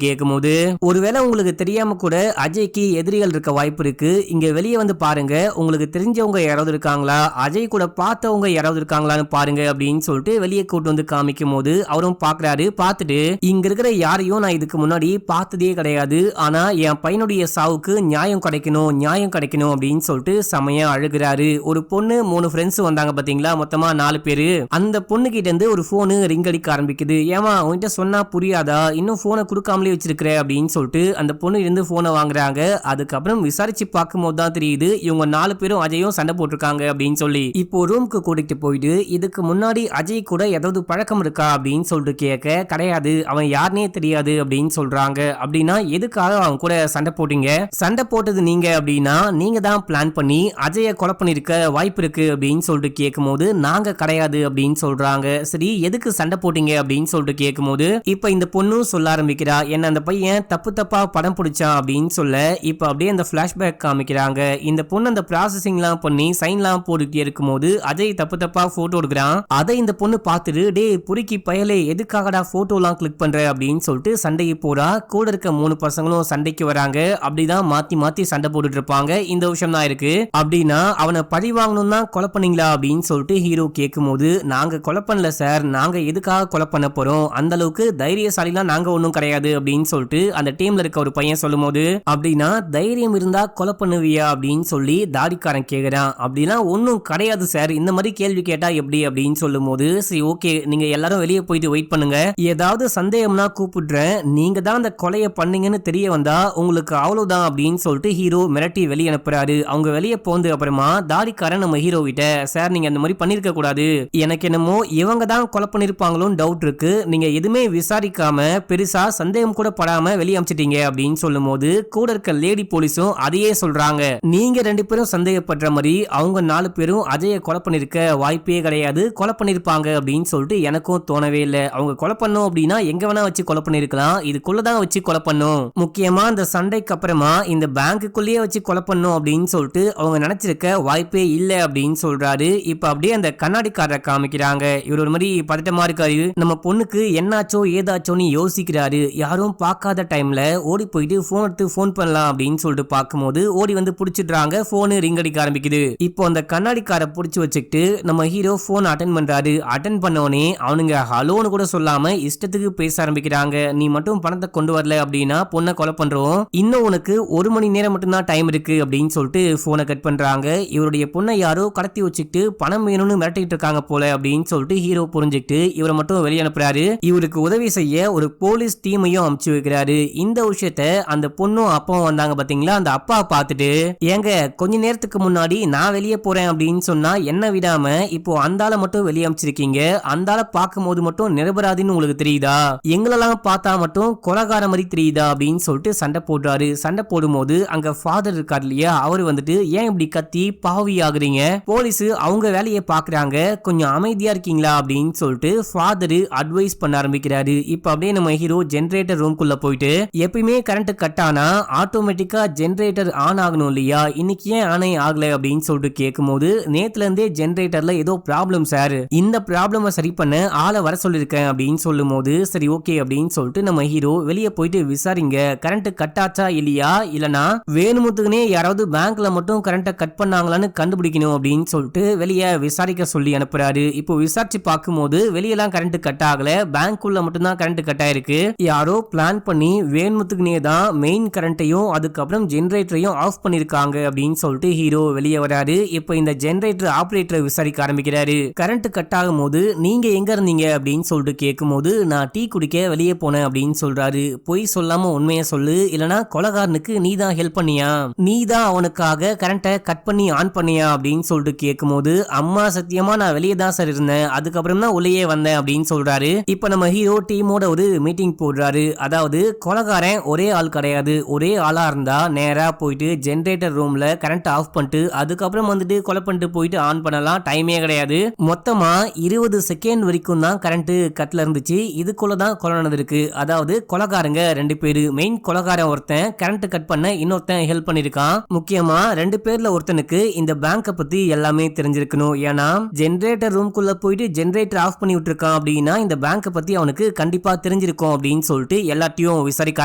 கேட்கும் போது ஒருவேளை உங்களுக்கு தெரியாம கூட அஜய்க்கு எதிரிகள் இருக்க வாய்ப்பு இருக்கு, இங்க வெளியே வந்து பாருங்க, உங்களுக்கு தெரிஞ்சவங்க யாராவது இருக்காங்களா, அஜய் கூட பார்த்தவங்க யாராவது இருக்காங்களான்னு பாருங்க அப்படின்னு சொல்லிட்டு வெளியே கூட்டு வந்து காமிக்கும் போது அவரும் பாக்குறாரு. பார்த்துட்டு இங்க இருக்கிற யாரையும் நான் இதுக்கு முன்னாடி பார்த்ததே கிடையாது, ஆனா என் பையனுடைய சாவுக்கு நியாயம் கிடைக்கணும் அப்படின்னு சொல்லிட்டு செமையா அழுகிறாரு. ஒரு பொண்ணு 3 ஃப்ரெண்ட்ஸ் வந்தாங்க பாத்தீங்களா, மொத்தமா 4 பேரு, அந்த பொண்ணு கிட்ட இருந்து ஒரு போனு ரிங் அடிக்க ஆரம்பிக்குது, ஏமா உன்கிட்ட சொன்னா புரியாதா, இன்னும் போனை கொடுக்காமலே வச்சிருக்கிற அப்படின்னு சொல்லிட்டு அந்த பொண்ணு இருந்து போனை வாங்குறாங்க. அதுக்கப்புறம் விசாரிச்சு பார்க்கும்போது தான் தெரியுது இவங்க 4 பேரும் அஜயும் சண்டை போட்டிருக்காங்க அப்படின்னு சொல்லி. இப்போ ரூமுக்கு கூட்டிட்டு போயிட்டு இதுக்கு முன்னாடி அஜய் கூட ஏதாவது பழக்கம் இருக்கா அப்படின்னு சொல்லிட்டு கேட்க கிடையாது, அவன் யாருனே தெரியாது அப்படின்னு சொல்றாங்க. அப்படின்னா எதுக்காக அவன் கூட சண்டை போட்டீங்க, சண்டை போட்டது நீங்க அப்படின்னா நீங்க தான் பிளான் பண்ணி அஜய கொலை பண்ணிருக்க வாய்ப்பு இருக்கு அப்படின்னு சொல்லிட்டு கேட்கும் போது நாங்க கிடையாது அப்படின்னு சொல்றாங்க. சரி எதுக்கு சண்டை போட்டீங்க அப்படின்னு சொல்லிட்டு கேட்கும் போது இப்ப இந்த பொண்ணும் சொல்ல ஆரம்பிக்கிறா, என்ன அந்த பையன் தப்பா படம் பிடிச்சான் அப்படின்னு சொல்ல இப்ப அப்படியே அந்த பிளாஷ்பேக் காமிக்கிறாங்க. இந்த பொண்ணு அந்த ப்ராசஸிங்லாம் பண்ணி சைன்லாம் போட்டுட்டே இருக்கும்போது அஜய் தப்பா போட்டோ எடுக்கிறான். அதை இந்த பொண்ணு பார்த்துட்டு டே புரிக்கி பயலே எதுக்காகடா போட்டோலாம் கிளிக் பண்ற அப்படின்னு சொல்லிட்டு சண்டைக்கு போறா. கூட இருக்க 3 பசங்களும் சண்டைக்கு வராங்க. அப்படிதான் மாத்தி சண்டை போட்டுட்டு இருப்பாங்க. இந்த விஷயம் தான் இருக்கு. அப்படின்னா அவனை பழி வாங்கணும் தான் கொலை பண்ணீங்களா அப்படின்னு அப்படின்னு சொல்லிட்டு ஹீரோ கேட்கும்போது, நாங்க கொலை பண்ணல சார், நாங்க எதுக்காக கொலை பண்ண போறோம், அந்த அளவுக்கு தைரியசாலிலாம் நாங்க ஒன்றும் கிடையாது அப்படின்னு சொல்லிட்டு அந்த டீம்ல இருக்க ஒரு பையன் சொல்லும்போது, அப்படின்னா தைரியம் இருந்தா கொலை பண்ணுவியா அப்படின்னு சொல்லி தாடிக்காரன் கேக்குறான். அப்படிலாம் ஒன்றும் கிடையாது சார், இந்த மாதிரி கேள்வி கேட்டா எப்படி அப்படின்னு சொல்லும் போது, சரி ஓகே நீங்க எல்லாரும் வெளியே போயிட்டு வெயிட் பண்ணுங்க, ஏதாவது சந்தேகம்னா கூப்பிடுறேன், நீங்க தான் அந்த கொலையை பண்ணீங்கன்னு தெரிய வந்தா உங்களுக்கு அவ்வளவுதான் அப்படின்னு சொல்லிட்டு ஹீரோ மிரட்டி வெளியே அனுப்புறாரு. அவங்க வெளியே போந்து அப்புறமா தாடிக்காரன் நம்ம ஹீரோ கிட்ட, சார் நீங்க அந்த மாதிரி பண்ணிருக்க கூடாது, எனக்கு என்னமோ இவங்க தான் கொலை பண்ணிருப்பாங்களோன்னு டவுட் இருக்கு, நீங்க எதுவுமே விசாரிக்காம பெருசா சந்தேகம் கூட படாம வெளியே அமிச்சிட்டீங்க அப்படின்னு சொல்லும் போது கூட இருக்க லேடி போலீஸும் அதையே சொல்றாங்க, நீங்க 2 பேரும் சந்தேகப்படுற மாதிரி அவங்க 4 பேரும் அஜய கொலை பண்ணிருக்க வாய்ப்பே கிடையாது, கொலை பண்ணிருப்பாங்க அப்படின்னு சொல்லிட்டு எனக்கும் தோணவே இல்லை, அவங்க கொலை பண்ணோம் அப்படின்னா எங்க வேணா வச்சு கொலை பண்ணிருக்கலாம், இதுக்குள்ளதான் வச்சு கொலை பண்ணும், முக்கியமா இந்த சண்டைக்கு அப்புறமா இந்த பேங்குக்குள்ளேயே வச்சு கொலை பண்ணும் அப்படின்னு சொல்லிட்டு அவங்க நினைச்சிருக்க வாய்ப்பே இல்லை அப்படின்னு சொல்றாரு. இப்ப அப்படியே அந்த கண்ணாடிக்காரரை காமிக்கிறாங்க, இவர் ஒரு மாதிரி பதட்டமா இருக்காரு, நம்ம பொண்ணுக்கு என்னாச்சோ ஏதாச்சோன்னு யோசிக்கிறாரு, யாரும் பார்க்காத டைம்ல ஓடி போயிட்டு போன் எடுத்து போன் பண்ணலாம் அப்படின்னு சொல்லிட்டு பார்க்கும்போது ஓடி வந்து புடிச்சிடுறாங்க, போனு ரிங் அடிக்க ஆரம்பிக்குது. இப்போ அந்த கண்ணாடிக்காரை புடிச்சு வச்சுக்கிட்டு நம்ம ஹீரோ போன் அட்டன் பண்றாரு. அட்டன் பண்ணோனே அவனுங்க ஹலோன்னு கூட சொல்லாம இஷ்டத்துக்கு பேச ஆரம்பிக்கிறாங்க, நீ மட்டும் பணத்தை கொண்டு வரல அப்படின்னா பொண்ணை கொலை பண்றோம், இன்னும் உனக்கு 1 மணி நேரம் மட்டும் தான் டைம் இருக்கு அப்படின்னு சொல்லிட்டு போனை கட் பண்றாங்க. இவருடைய பொண்ணை யாரோ கடத்தி வச்சுக்கிட்டு பணம் வேணும்னு மிரட்டிட்டு இருக்காங்க போல அப்படின்னு சொல்லிட்டு ஹீரோ புரிஞ்சுக்கிட்டு இவரை மட்டும் வெளியே அனுப்புறாரு. இவருக்கு உதவி செய்ய ஒரு போலீஸ் டீமையும் அனுப்பிச்சு வைக்கிறாரு. இந்த விஷயத்த அந்த பொண்ணும் அப்பாவும் வந்தாங்க பாத்தீங்களா, அந்த அப்பா பார்த்துட்டு, ஏங்க கொஞ்ச நேரத்துக்கு முன்னாடி நான் வெளியே போறேன் அப்படின்னு சொன்னா என்ன விடாம இப்போ அந்தால மட்டும் வெளியே அனுப்பிச்சிருக்கீங்க, அந்தால பார்க்கும் போது மட்டும் நிரபராதின்னு உங்களுக்கு தெரியுதா, எங்களெல்லாம் பார்த்தா மட்டும் கொலகார மாதிரி தெரியுதா அப்படின்னு சொல்லிட்டு சண்டை போடுறாரு. சண்டை போடும்போது அங்க ஃபாதர் இருக்காரு இல்லையா, அவரு வந்துட்டு ஏன் இப்படி கத்தி பாவி ஆகுறீங்க, போலீஸ் அவங்க வேலையை பாக்குறாங்க, கொஞ்சம் அமைதியா இருக்கீங்களா அப்படின்னு சொல்லிட்டு ஃபாதர் அட்வைஸ் பண்ண ஆரம்பிக்கிறாரு. இப்ப அப்படியே நம்ம ஹீரோ ஜெனரேட்டர் ரூம்குள்ள போயிட்டு, எப்பயுமே கரண்ட் கட் ஆனா ஆட்டோமேட்டிக்கா ஜெனரேட்டர் ஆன் ஆகணும் இல்லையா, இன்னைக்கு ஏன் ஆனே ஆகல அப்படின்னு சொல்லிட்டு கேட்கும்போது, நேத்துல இருந்தே ஜெனரேட்டர்ல ஏதோ ப்ராப்ளம் சார், இந்த ப்ராப்ளம சரி பண்ண ஆளை வர சொல்லிருக்கேன் அப்படின்னு சொல்லும் போது, சரி ஓகே அப்படின்னு சொல்லிட்டு நம்ம ஹீரோ வெளியே போயிட்டு விசாரிங்க, கரண்ட் கட் ஆச்சா இல்லையா, இல்லனா வேணுமுத்துக்குனே யாராவது பேங்க்ல மட்டும் கரண்ட்டை கட் பண்ணாங்களான்னு கண்டுபிடிக்கணும் அப்படின்னு சொல்லிட்டு வெளியே விசாரிக்க சொல்லி அனுப்புறாரு. இப்போ விசாரிச்சு பார்க்கும்போது வெளியெல்லாம் கரண்ட் கட் ஆகல, பேங்க்குள்ள மட்டும் தான் கரண்ட் கட் ஆயிருக்கு, யாரோ பிளான் பண்ணி வேணுமுத்துக்குனே தான் மெயின் கரண்ட்டையும் அதுக்கப்புறம் ஜெனரேட்டரையும் ஆஃப் பண்ணிருக்காங்க அப்படின்னு சொல்லிட்டு ஹீரோ வெளியே வராரு. இப்போ இந்த ஜெனரேட்டர் ஆபரேட்டரை விசாரிக்க ஆரம்பிக்கிறாரு. கரண்ட் கட் ஆகும் போது நீங்க எங்க இருந்தீங்க அப்படின்னு சொல்லிட்டு கேட்கும்போது, நான் டீ குடிக்க வெளியே போனேன் அப்படின்னு சொல்றாரு. பொய் சொல்லாம உண்மையை சொல்லு, இல்லனா கொலகாரனுக்கு நீ தான் ஹெல்ப் பண்ணியா, நீ தான் அவனுக்காக கரண்ட்டை கட் பண்ணி ஆன் பண்ணியா அப்படின்னு சொல்லிட்டு கேட்கும்போது, அம்மா சத்தியமா நான் வெளியே தான் சார் இருந்தேன், அதுக்கப்புறம் தான் உள்ளே வந்தேன் அப்படின்னு சொல்றாரு. இப்ப நம்ம ஹீரோ டீமோட ஒரு மீட்டிங் போடுறாரு. அதாவது கொலகாரன் ஒரே ஆள் கிடையாது, ஒரே ஆளா இருந்தா நேரா போயிட்டு ஜெனரேட்டர் ரூம்ல கரண்ட் ஆஃப் பண்ணிட்டு அதுக்கப்புறம் வந்துட்டு கொலை பண்ணிட்டு போயிட்டு ஆன் பண்ணலாம், டைமே கிடையாது, மொத்தமா 20 செகண்ட் வரைக்கும் தான் கரண்ட் கட்ல இருந்துச்சு, இதுக்குள்ளதான் கொலை நடந்திருக்கு. அதாவது கொலகாரங்க 2 பேரு, மெயின் கொலகாரன் ஒருத்தன் கரண்ட் கட் பண்ண இன்னொருத்தன் ஹெல்ப் பண்ணிருக்கான். முக்கியமா 2 பேர்ல ஒருத்தனுக்கு இந்த பேங்கை பத்தி எல்லாமே தெரிஞ்சிருக்கணும், ஏன்னா ஜெனரேட்டர் ரூம்குள்ள போயிட்டு ஜெனரேட்டர் ஆஃப் பண்ணி விட்டுருக்கான் அப்படின்னா இந்த பேங்கை பத்தி அவனுக்கு கண்டிப்பா தெரிஞ்சிருக்கும் அப்படின்னு சொல்லிட்டு எல்லாத்தையும் விசாரிக்க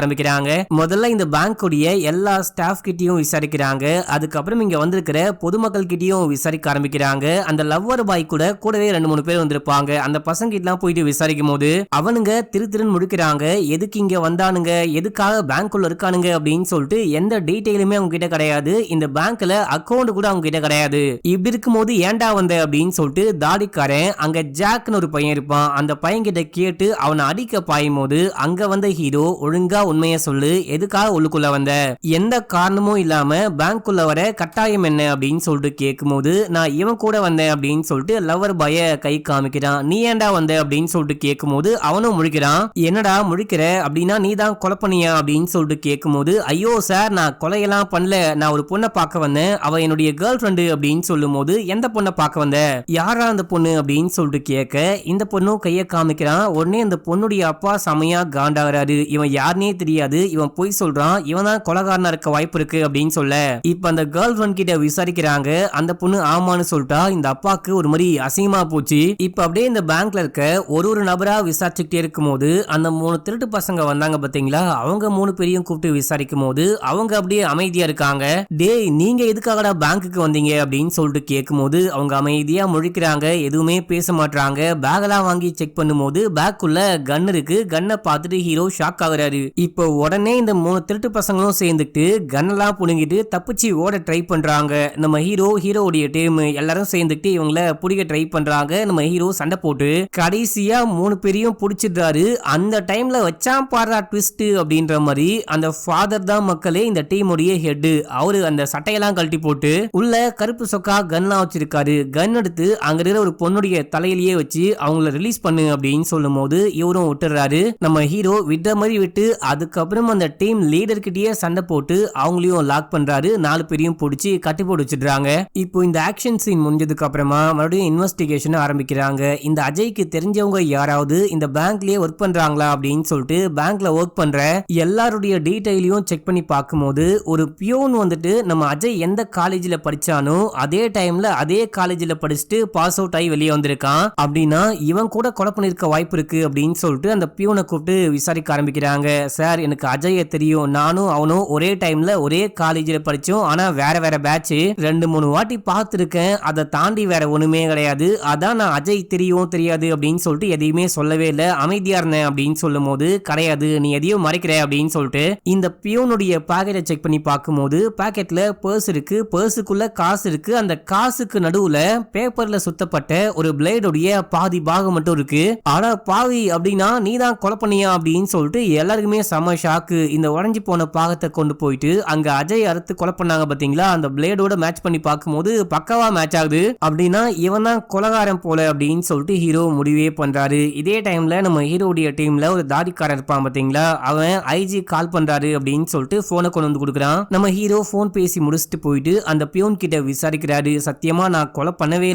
ஆரம்பிக்கிறாங்க. முதல்ல இந்த பேங்குடைய எல்லா ஸ்டாஃப் கிட்டையும் விசாரிக்கிறாங்க, அதுக்கப்புறம் இங்க வந்திருக்கிற பொதுமக்கள் கிட்டையும் விசாரிக்க ஆரம்பிக்கிறாங்க. அந்த லவ்வர் பாய் கூடவே 2-3 பேர் வந்திருப்பாங்க, அந்த பசங்க கிட்டலாம் போயிட்டு விசாரிக்கும் போது அவனுங்க திருன்னு முடிக்கிறாங்க, எதுக்கு இங்க வந்தானுங்க, எதுக்காக பேங்க்குள்ள இருக்கானுங்க அப்படின்னு சொல்லிட்டு எந்த டீடைலுமே அவங்க கிட்ட கிடையாது, இந்த பேங்க்ல அக்கௌண்ட் கூட அவங்க கிட்ட கிடையாது. இப்படி இருக்கும்போது ஏன்டா வந்த அப்படின்னு சொல்லிட்டு தாடிக்காரன் அங்க ஜாக்னு ஒரு பையன் இருப்பான், அந்த பையன் கிட்ட கேட்டு அவனை அடிக்க பாயும் போது அங்க வந்த ஹீரோ, ஒழுங்கா உண்மையை சொல்லு, எதுக்காக உள்ளுக்குள்ள வந்த, எந்த காரணமும் இல்லாம பேங்க்குள்ள வர கட்டாயம் என்ன அப்படின்னு சொல்லிட்டு கேட்கும்போது, நான் இவன் கூட வந்தேன் அப்படின்னு சொல்லிட்டு லவர் பாய கை காமிக்கிறான். நீ ஏன்டா வந்த அப்படின்னு சொல்லிட்டு கேட்கும்போது அவனும் முழிக்கிறான். என்னடா முழிக்கிற அப்படின்னா நீ தான் கொலை பண்ணியா அப்படின்னு சொல்லிட்டு கேட்கும்போது, ஐயோ சார் நான் கொலையெல்லாம் பண்ணல, நான் ஒரு பொண்ணை பார்க்க வந்தேன், அவ என்னுடைய கேர்ள் ஃப்ரெண்டு அப்படின்னு சொல்லும் போது, எந்த பொண்ணை பார்க்க வந்த, யாரா அந்த பொண்ணு அப்படின்னு சொல்லிட்டு கேட்க இந்த பொண்ணும் கைய காமிக்கிறான். உடனே அந்த பொண்ணுடைய அப்பா செமையா காண்டாகிறாரு, இவன் யாருனே தெரியாது, இவன் பொய் சொல்றான், இவன் தான் கொலைகாரனா இருக்க வாய்ப்பு இருக்கு அப்படின்னு சொல்ல, இப்ப அந்த கேர்ள் ஃப்ரெண்ட் கிட்ட விசாரிக்கிறாங்க. அந்த பொண்ணு ஆமான்னு சொல்லிட்டா. இந்த அப்பாக்கு ஒரு மாதிரி அசிங்கமா போச்சு. இப்ப அப்படியே இந்த பேங்க்ல இருக்க ஒரு நபரா விசாரிச்சுட்டே இருக்கும் போது அந்த 3 திருட்டு பசங்க வந்தாங்க பாத்தீங்களா, அவங்க 3 பேரையும் கூப்பிட்டு விசாரிக்கும் போது அவங்க அப்படியே அமைதியா இருக்காங்க. டேய் நீங்க எதுக்காகடா பேங்க்குக்கு வந்தீங்க அப்படின்னு சொல்லிட்டு கேட்கும் போது அவங்க அமைதியா முழிக்கிறாங்க, எதுவுமே பேச மாட்டாங்க. பேகெல்லாம் வாங்கி செக் பண்ணும்போது பேக்குள்ள கன் இருக்கு. கன்னை பார்த்துட்டு ஹீரோ ஷாக் ஆகுறாரு. இப்போ உடனே இந்த 3 திருட்டு பசங்களும் சேர்ந்துட்டு கன்னெல்லாம் புடுங்கிட்டு தப்பிச்சு ஓட ட்ரை பண்றாங்க. நம்ம ஹீரோவுடைய டீம் எல்லாரும் சேர்ந்துட்டு இவங்கள பிடிக்க ட்ரை பண்றாங்க. நம்ம ஹீரோ சண்டை போட்டு கடைசியா 3 பேரையும் பிடிச்சிடுறாரு. அந்த டைம்ல வச்சான் பாடுறா ட்விஸ்ட் அப்படின்ற மாதிரி அந்த ஃபாதர் தான் மக்களே இந்த டீமுடைய ஹெட். அவரு அந்த சட்டையெல்லாம் கழட்டி போட்டு உள்ள கருப்பு சொக்கா கன்லாம் வச்சிருக்காரு. கன் எடுத்து அங்க இருக்கிற ஒரு பொண்ணுடைய தலையிலேயே வச்சு அவங்கள ரிலீஸ் பண்ணு அப்படின்னு சொல்லும் போது இவரும் விட்டுறாரு. நம்ம ஹீரோ விட்ட மாதிரி விட்டு அதுக்கப்புறம் அந்த டீம் லீடர் கிட்டயே சண்டை போட்டு அவங்களையும் லாக் பண்றாரு. 4 பேரையும் பிடிச்சி கட்டி போட்டு வச்சிடுறாங்க. இப்போ இந்த ஆக்ஷன் சீன் முடிஞ்சதுக்கு அப்புறமா மறுபடியும் இன்வெஸ்டிகேஷன் ஆரம்பிக்கிறாங்க. இந்த அஜய்க்கு தெரிஞ்சவங்க யாராவது இந்த பேங்க்லயே ஒர்க் பண்றாங்களா அப்படின்னு சொல்லிட்டு பேங்க்ல ஒர்க் பண்ற எல்லாருடைய டீடைலையும் செக் பண்ணி பார்க்கும்போது ஒரு பியூன் வந்துட்டு நம்ம அஜய் எந்த காலேஜ்ல படிச்சானோ அதே டைம்ல அதே காலேஜ்ல படிச்சுட்டு பாஸ் அவுட் ஆகி வெளியே வந்திருக்கான். அப்படின்னா இவன் கூட கொலை பண்ணிருக்க வாய்ப்பு இருக்கு அப்படின்னு சொல்லிட்டு அந்த பியூனை கூப்பிட்டு விசாரிக்க ஆரம்பிக்கிறாங்க. சார், எனக்கு அஜய தெரியும், நானும் அவனும் ஒரே டைம்ல ஒரே காலேஜ்ல படிச்சோம், ஆனா வேற வேற பேட்ச், 2-3 வாட்டி பார்த்திருக்கேன், அதை தாண்டி வேற ஒண்ணுமே கிடையாது, அதான் நான் அஜய் தெரியும் தெரியாது அப்படின்னு சொல்லிட்டு எதையுமே சொல்லவே இல்லை, அமைதியா இருந்தேன் அப்படின்னு சொல்லும் போது கிடையாது நீ எதையும் மறைக்கிற அப்படின்னு சொல்லிட்டு இந்த பியூனுடைய பாக்கெட்டை செக் பண்ணி பார்க்கும்போது பாக்கெட்ல பர்ஸ் இருக்கு. பர்ஸுக்குள்ள காசு இருக்கு. அந்த காசுக்கு நடுவுல பேப்பர்ல சுத்தப்பட்ட ஒரு பிளேடுடைய பாதி பாகம் மட்டும் இருக்கு. ஆனா பாவி, அப்படின்னா நீ தான் கொலை பண்ணியா அப்படின்னு சொல்லிட்டு எல்லாருக்குமே செம ஷாக்கு. இந்த உடைஞ்சு போன பாகத்தை கொண்டு போயிட்டு அங்க அஜய் அறுத்து கொலை பண்ணாங்க பாத்தீங்களா, அந்த பிளேடோட மேட்ச் பண்ணி பார்க்கும்போது பக்காவா மேட்ச் ஆகுது. அப்படின்னா இவன் தான் கொலைகாரன் போல அப்படின்னு சொல்லிட்டு ஹீரோ முடிவே பண்றாரு. இதே டைம்ல நம்ம ஹீரோடைய டீம்ல ஒரு தாடிக்காரன் இருப்பான் பாத்தீங்களா, அவன் ஐஜி கால் பண்றாரு அப்படின்னு சொல்லிட்டு போனை கொண்டு வந்து கொடுக்குறான். நம்ம ஹீரோ போன் பேசி முடிச்சுட்டு போயிட்டு அந்த பியூன் கிட்ட விசாரிக்கிறாரு. சத்தியமா நான் கொலை பண்ணவே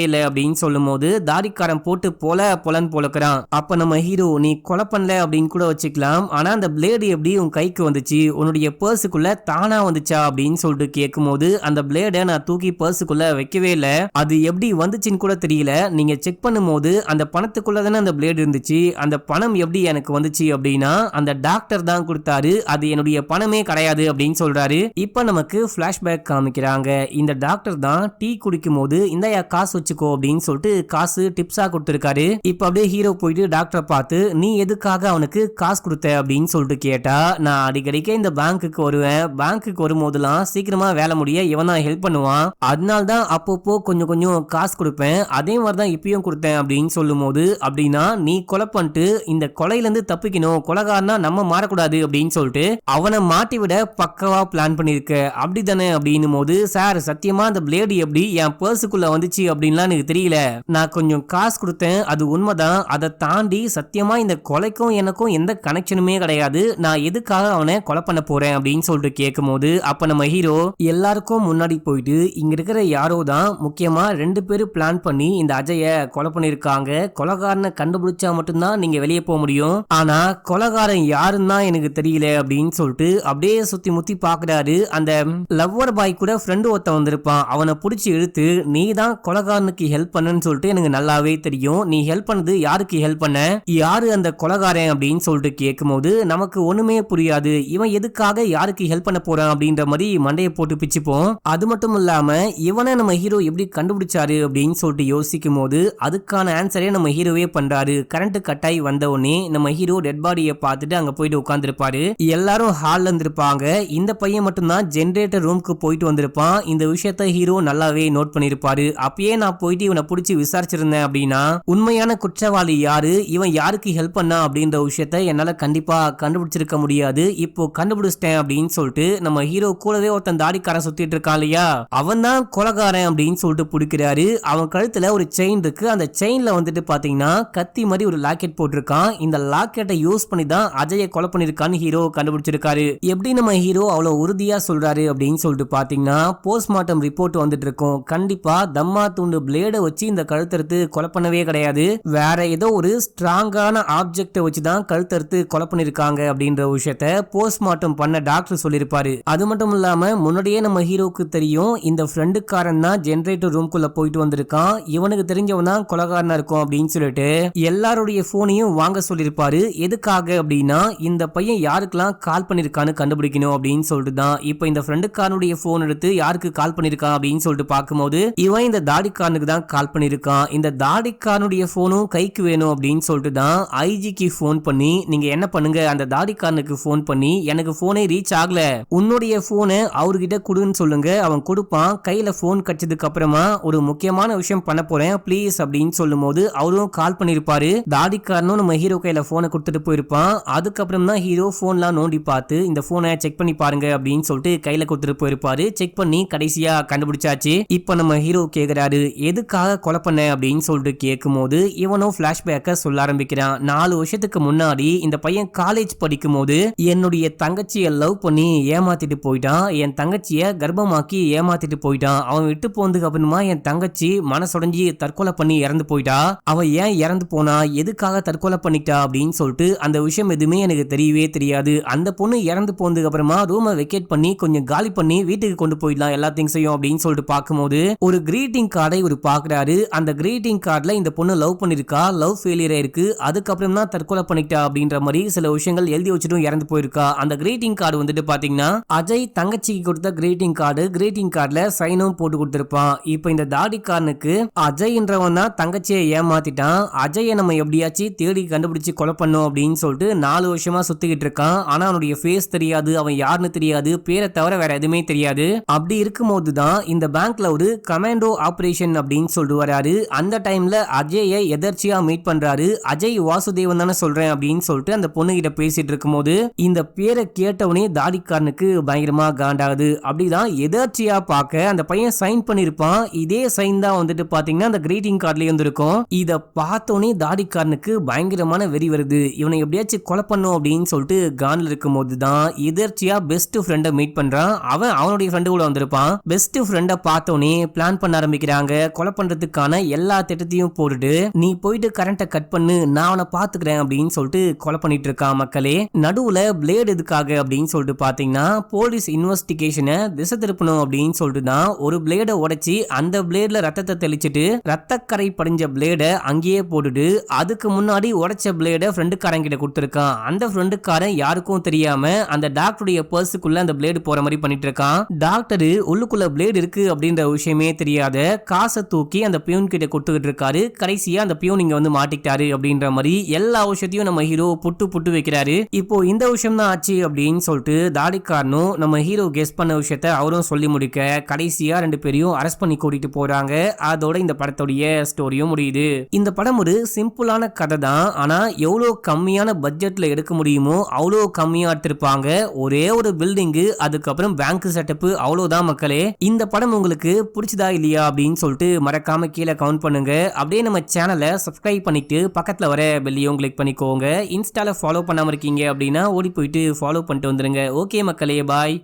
இல்லை அப்படின்னு சொல்லும் போது தாடிக்காரன் போட்டு பொலன்னு பொழக்கிறான். அப்ப நம்ம ஹீரோ நீ கொலை பண்ணல அப்படின்னு கூட வச்சுக்கலாம், ஆனா அந்த பிளேடு எப்படி உன் கைக்கு வந்துச்சு, உன்னுடைய பர்ஸுக்குள்ள தானா வந்துச்சா அப்படின்னு சொல்லிட்டு கேட்கும் போது அந்த பிளேட நான் தூக்கி பர்ஸுக்குள்ள வைக்கவே இல்லை, அது எப்படி வந்துச்சுன்னு கூட தெரியல, நீங்க செக் பண்ணும் போது அந்த பணத்துக்குள்ள தானே அந்த பிளேடு இருந்துச்சு, அந்த பணம் எப்படி எனக்கு வந்துச்சு அப்படின்னா அந்த டாக்டர் தான் கொடுத்தாரு, அது என்னுடைய பணமே கிடையாது அப்படின்னு சொல்றாரு. இப்ப நமக்கு பிளாஷ்பேக் காமிக்கிறாங்க. இந்த டாக்டர் தான் டீ குடிக்கும் போது இந்த காசு வச்சுக்கோ அப்படின்னு சொல்லிட்டு காசு டிப்ஸா கொடுத்திருக்காரு. இப்ப அப்படியே ஹீரோ போயிட்டு டாக்டரை பார்த்து நீ எதுக்காக அவனுக்கு காசு கொடுத்த அப்படின்னு சொல்லிட்டு கேட்டா, நான் அடிக்கடிக்க இந்த பேங்க்குக்கு வருவேன், பேங்க்குக்கு வரும்போதெல்லாம் சீக்கிரமா வேலை முடிய இவன் தான் ஹெல்ப் பண்ணுவான், அதனால்தான் அப்பப்போ கொஞ்சம் கொஞ்சம் காசு கொடுப்பேன், அதே மாதிரிதான் இப்பயும் கொடுத்தேன் அப்படின்னு சொல்லும் போது, அப்படின்னா நீ கொலை பண்ணிட்டு இந்த கொலையில இருந்து தப்பிக்கணும், கொலைகாரனா நம்ம மாறக்கூடாது அப்படின்னு சொல்லிட்டு அவனை மாட்டி விட பக்கவா பிளான் பண்ணிருக்க அப்படித்தானே அப்படின்னும் போது, சார் சத்தியமா அந்த பிளேடு எப்படி என் பர்ஸுக்குள்ள வந்துச்சு அப்படின்லாம் எனக்கு தெரியல, நான் கொஞ்சம் காசு கொடுத்தேன், அது உண்மைதான், அதை தாண்டி சத்தியமா இந்த கொலைக்கும் எனக்கும் எந்த கனெக்ஷனுமே கிடையாது, நான் எதுக்காக அவனை கொலை பண்ண போறேன் அப்படின்னு சொல்லிட்டு கேட்கும் போது அப்ப நம்ம ஹீரோ எல்லாருக்கும் முன்னாடி போயிட்டு இங்க இருக்கிற யாரோ தான் முக்கியமா 2 பேரும் பிளான் பண்ணி இந்த அஜய கொலை பண்ணிருக்காங்க, கொலைகாரனை கண்டுபிடிச்சா மட்டும்தான் நீங்க வெளியே போக முடியும், ஆனா கொலைகாரன் யாருன்னு தான் எனக்கு தெரியல அப்படின்னு சொல்லிட்டு அப்படியே சுத்தி முத்தி பாக்குறாரு. அந்த லவ்வர் பாய் கூட ஃப்ரெண்டு ஒருத்தன் வந்திருப்பான், அவனை பிடிச்சி இழுத்து நீ தான் கொலைகாரனுக்கு ஹெல்ப் பண்ணுன்னு சொல்லிட்டு எனக்கு நல்லாவே தெரியும், நீ ஹெல்ப் பண்ணது யாருக்கு ஹெல்ப் பண்ண, யாரு அந்த கொலைகாரன் அப்படின்னு சொல்லிட்டு கேட்கும் போது நமக்கு ஒண்ணுமே புரியாது, இவன் எதுக்காக யாருக்கு ஹெல்ப் பண்ண போறான் அப்படின்ற மாதிரி மண்டையை போட்டு பிச்சுப்போம். அது மட்டும் இல்லாம இவனை நம்ம ஹீரோ எப்படி கண்டுபிடிச்சாரு அப்படின்னு சொல்லிட்டு யோசிக்கும் போது அதுக்கான ஆன்சரே நம்ம ஹீரோவே பண்றாரு. கரண்ட் கட்டாய் வந்த உடனே நம்ம ஹீரோ டெட் பாடியை பார்த்துட்டு அங்க போயிட்டு உட்கார்ந்துருப்பாரு. எல்லாரும் ஹால்ல இருந்திருப்பாங்க, இந்த பையன் மட்டும் தான் ஜெனரேட்டர் ரூமுக்கு போயிட்டு வந்திருப்பான். இந்த விஷயத்த ஹீரோ நல்லாவே நோட் பண்ணிருப்பாரு. அப்பயே நான் போயிட்டு இவனை பிடிச்சி விசாரிச்சிருந்தேன் அப்படின்னா உண்மையான குற்றவாளி யாரு, இவன் யாருக்கு ஹெல்ப் பண்ணா அப்படின்ற விஷயத்த என்னால கண்டிப்பா கண்டுபிடிச்சிருக்க முடியாது, இப்போ கண்டுபிடிச்சிட்டேன் அப்படின்னு சொல்லிட்டு நம்ம ஹீரோ கூடவே ஒருத்தன் தாடிக்காரன் சுத்திட்டு இருக்கான் இல்லையா, அவன் தான் கொலைகாரன் அப்படின்னு சொல்லிட்டு பிடிக்கிறாரு. அவன் கழுத்துல ஒரு செயின் இருக்கு, அந்த செயின்ல வந்துட்டு பாத்தீங்கன்னா கத்தி மாதிரி ஒரு லாக்கெட் போட்டிருக்கான். இந்த லாக்கெட்டை யூஸ் பண்ணி தான் அஜயை கொலை பண்ணிருக்கான்னு ஹீரோ கண்டுபிடிச்சிருக்காரு. எப்படி நம்ம ஹீரோ அவ்வளவு உறுதியா சொல்றாரு அப்படின்னு சொல்லிட்டு பாத்தீங்கன்னா போஸ்ட்மார்ட்டம் ரிப்போர்ட் வந்துட்டு இருக்கும், கண்டிப்பா தம்மா துண்டு பிளேட வச்சு இந்த கழுத்தறுத்து கொலை பண்ணவே கிடையாது, வேற ஏதோ ஒரு ஸ்ட்ராங்கான ஆப்ஜெக்ட வச்சுதான் கழுத்தறுத்து கொலை பண்ணிருக்காங்க அப்படின்ற விஷயத்த போஸ்ட்மார்ட்டம் பண்ண டாக்டர் சொல்லிருப்பாரு. அது மட்டும் இல்லாம முன்னாடியே நம்ம ஹீரோக்கு தெரியும் இந்த ஃப்ரெண்டுக்காரன் தான் ஜெனரேட்டர் ரூம்குள்ள போயிட்டு வந்திருக்கான், இவனுக்கு தெரிஞ்சவன் தான் கொலைகாரனா இருக்கும் அப்படின்னு சொல்லிட்டு எல்லாருடைய போனையும் வாங்க சொல்லிருப்பாரு. எதுக்காக அப்படின்னா இந்த பையன் யாருக்கெல்லாம் கால் பண்ணிருக்கான்னு கண்டுபிடிக்கணும் அப்படின்னு சொல்லிட்டு தான். இப்ப இந்த ஃப்ரெண்டுக்காரனுடைய போன் எடுத்து யாருக்கு கால் பண்ணிருக்கான் அப்படின்னு சொல்லிட்டு பார்க்கும் இருக்கும்போது இவன் இந்த தாடிக்காரனுக்கு தான் கால் பண்ணிருக்கான். இந்த தாடிக்காரனுடைய போனும் கைக்கு வேணும் அப்படின்னு சொல்லிட்டு தான் ஐஜிக்கு போன் பண்ணி நீங்க என்ன பண்ணுங்க அந்த தாடிக்காரனுக்கு போன் பண்ணி எனக்கு போனே ரீச் ஆகல, உன்னுடைய போனை அவர்கிட்ட கொடுன்னு சொல்லுங்க, அவன் கொடுப்பான். கையில போன் கட்சதுக்கு அப்புறமா ஒரு முக்கியமான விஷயம் பண்ண போறேன் ப்ளீஸ் அப்படின்னு சொல்லும் போது அவரும் கால் பண்ணிருப்பாரு. தாடிக்காரனும் நம்ம ஹீரோ கையில போனை கொடுத்துட்டு போயிருப்பான். அதுக்கப்புறம் தான் ஹீரோ போன்லாம் நோண்டி பார்த்து இந்த போனை செக் பண்ணி பாருங்க அப்படின்னு சொல்லிட்டு கையில கொடுத்துட்டு போயிருப்பாரு. செக் பண்ணி கடைசியா கண்டுபிடிச்சாச்சு. இப்ப நம்ம ஹீரோ கேக்குறாரு எதுக்காக கொலை பண்ண அப்படின்னு சொல்லிட்டு கேட்கும் போது இவனும் பிளாஷ்பேக்க சொல்ல ஆரம்பிக்கிறான். 4 வருஷத்துக்கு முன்னாடி இந்த பையன் காலேஜ் படிக்கும் போது என்னுடைய தங்கச்சியை லவ் பண்ணி ஏமாத்திட்டு போயிட்டான், என் தங்கச்சிய கர்ப்பமாக்கி ஏமாத்திட்டு போயிட்டான். அவன் விட்டு போனதுக்கு அப்புறமா என் தங்கச்சி மனசுடைஞ்சி தற்கொலை பண்ணி இறந்து போயிட்டா. அவன் ஏன் இறந்து போனா, எதுக்காக தற்கொலை பண்ணிட்டா அப்படின்னு சொல்லிட்டு அந்த விஷயம் எதுவுமே எனக்கு தெரியவே தெரியாது. அந்த பொண்ணு இறந்து போனதுக்கு அப்புறமா ரூமை வெக்கேட் பண்ணி கொஞ்சம் காலி பண்ணி வீட்டுக்கு கொண்டு போயிடலாம் எல்லா திங்ஸையும் அப்படின்னு சொல்லிட்டு பார்க்கும்போது ஒரு கிரீட்டிங் கார்டை ஒரு பாக்குறாரு. அந்த கிரீட்டிங் கார்டுல இந்த பொண்ணு லவ் பண்ணிருக்கா, லவ் ஃபெயிலியர் இருக்கு, அதுக்கப்புறம் தான் தற்கொலை பண்ணிட்டா அப்படின்ற மாதிரி சில விஷயங்கள் எழுதி வச்சுட்டும் இறந்து போயிருக்கா. அந்த கிரீட்டிங் கார்டு வந்துட்டு பாத்தீங்கன்னா அஜய் தங்கச்சிக்கு கொடுத்த கிரீட்டிங் கார்டு. கிரீட்டிங் கார்டுல சைனும் போட்டு கொடுத்திருப்பான். இப்ப இந்த தாடிக்காரனுக்கு அஜய்ன்றவன் தான் தங்கச்சியை ஏமாத்திட்டான். அஜயை நம்ம எப்படியாச்சும் தேடி கண்டுபிடிச்சு கொலை பண்ணும் அப்படின்னு சொல்லிட்டு 4 வருஷமா சுத்திக்கிட்டு இருக்கான். ஆனா அவனுடைய ஃபேஸ் தெரியாது, அவன் யாருன்னு தெரியாது, பேரை தவிர வேற எதுவுமே தெரியாது. அப்படி இருக்கும்போது தான் இந்த பேங்க்ல ஒரு கமாண்டோ ஆபரேஷன் அப்படின்னு சொல்லிட்டு வராரு. அந்த டைம்ல அஜயை எதர்ச்சியா மீட் பண்றாரு. அஜய் வாசுதேவன் தானே சொல்றேன் அப்படின்னு சொல்லிட்டு அந்த பொண்ணு கிட்ட பேசிட்டு இருக்கும்போது இந்த பேரை கேட்டவனே தாடிக்காரனுக்கு பயங்கரமா காண்டாகுது. அப்படிதான் எதர்ச்சியா பார்க்க அந்த பையன் சைன் பண்ணிருப்பான். இதே சைன் தான் வந்துட்டு பாத்தீங்கன்னா அந்த கிரீட்டிங் கார்டுலயே இருந்திருக்கும். இத பார்த்தோன்னே தாடிக்காரனுக்கு பயங்கரமான வெறி வருது. இவனை எப்படியாச்சும் கொலை பண்ணும் அப்படின்னு சொல்லிட்டு கான்ல இருக்கும்போது தான் எதர்ச்சியா பெஸ்ட் ஃப்ரெண்டை மீட் பண்றான். அவன் அவனுடைய ஃப்ரெண்டு கூட வந்திருப்பான். பெஸ்ட் ஃப்ரெண்டை பார்த்தோன்னே பிளான் பண்ண ஆரம்பிக்கிறாங்க. கொலை பண்றதுக்கான எல்லா திட்டத்தையும் போட்டுட்டு நீ போயிட்டு கரண்ட்டை கட் பண்ணு, நான் அவனை பாத்துக்கிறேன் அப்படின்னு சொல்லிட்டு கொலை பண்ணிட்டு இருக்கான். மக்களே நடுவுல பிளேடு எதுக்காக அப்படின்னு சொல்லிட்டு பாத்தீங்கன்னா போலீஸ் இன்வெஸ்டிகேஷனை திசை திருப்பணும் அப்படின்னு சொல்லிட்டு தான் ஒரு பிளேடை உடைச்சி அந்த பிளேட்ல ரத்தத்தை தெளிச்சிட்டு ரத்தக்கரை படிஞ்ச பிளேடை அங்கேயே போட்டுட்டு அதுக்கு முன்னாடி உடைச்ச பிளேடை ஃப்ரெண்டுக்காரன் கிட்ட கொடுத்துருக்கான். அந்த ஃப்ரெண்டுக்காரன் யாருக்கும் தெரியாம அந்த டாக்டருடைய பர்ஸுக்குள்ள அந்த பிளேடு போற மாதிரி பண்ணிட்டு இருக்கான். டாக்டர் உள்ளுக்குள்ள பிளேடு இருக்கு அப்படின்ற விஷயமே தெரியாத காசை தூக்கி அந்த பியூன் கிட்ட கொடுத்துக்கிட்டு இருக்காரு. கடைசியா அந்த பியூன் இங்க வந்து மாட்டிக்கிட்டாரு அப்படின்ற மாதிரி எல்லா விஷயத்தையும் நம்ம ஹீரோ புட்டு வைக்கிறாரு. இப்போ இந்த விஷயம் தான் ஆச்சு அப்படின்னு சொல்லிட்டு தாடிக்காரனும் நம்ம ஹீரோ கெஸ் பண்ண விஷயத்த அவரும் சொல்லி முடிக்க கடைசியா 2 பேரையும் அரெஸ்ட் பண்ணி கூட்டிட்டு போறாங்க. அதோட இந்த படத்துடைய ஸ்டோரியும் முடியுது. இந்த படம் ஒரு சிம்பிளான கதை தான். ஆனா எவ்வளவு கம்மியான பட்ஜெட்ல எடுக்க முடியுமோ அவ்வளவு கம்மியா எடுத்திருப்பாங்க. ஒரே ஒரு பில்டிங்கு, அதுக்கப்புறம் பேங்க் செட்டப், அவ்வளவுதான் மக்களே. இந்த படம் உங்களுக்கு பிடிச்சதா இல்லையா அப்படின்னு சொல்லிட்டு மறக்காம கீழே கவுண்ட் பண்ணுங்க. அப்படியே நம்ம சேனலை சப்ஸ்கிரைப் பண்ணிட்டு பக்கத்துல வர பெல்லையும் கிளிக் பண்ணிக்கோங்க. இன்ஸ்டால ஃபாலோ பண்ணாம இருக்கீங்க அப்படின்னா ஓடி போயிட்டு ஃபாலோ பண்ணிட்டு வந்துருங்க. ஓகே மக்களே, பாய்.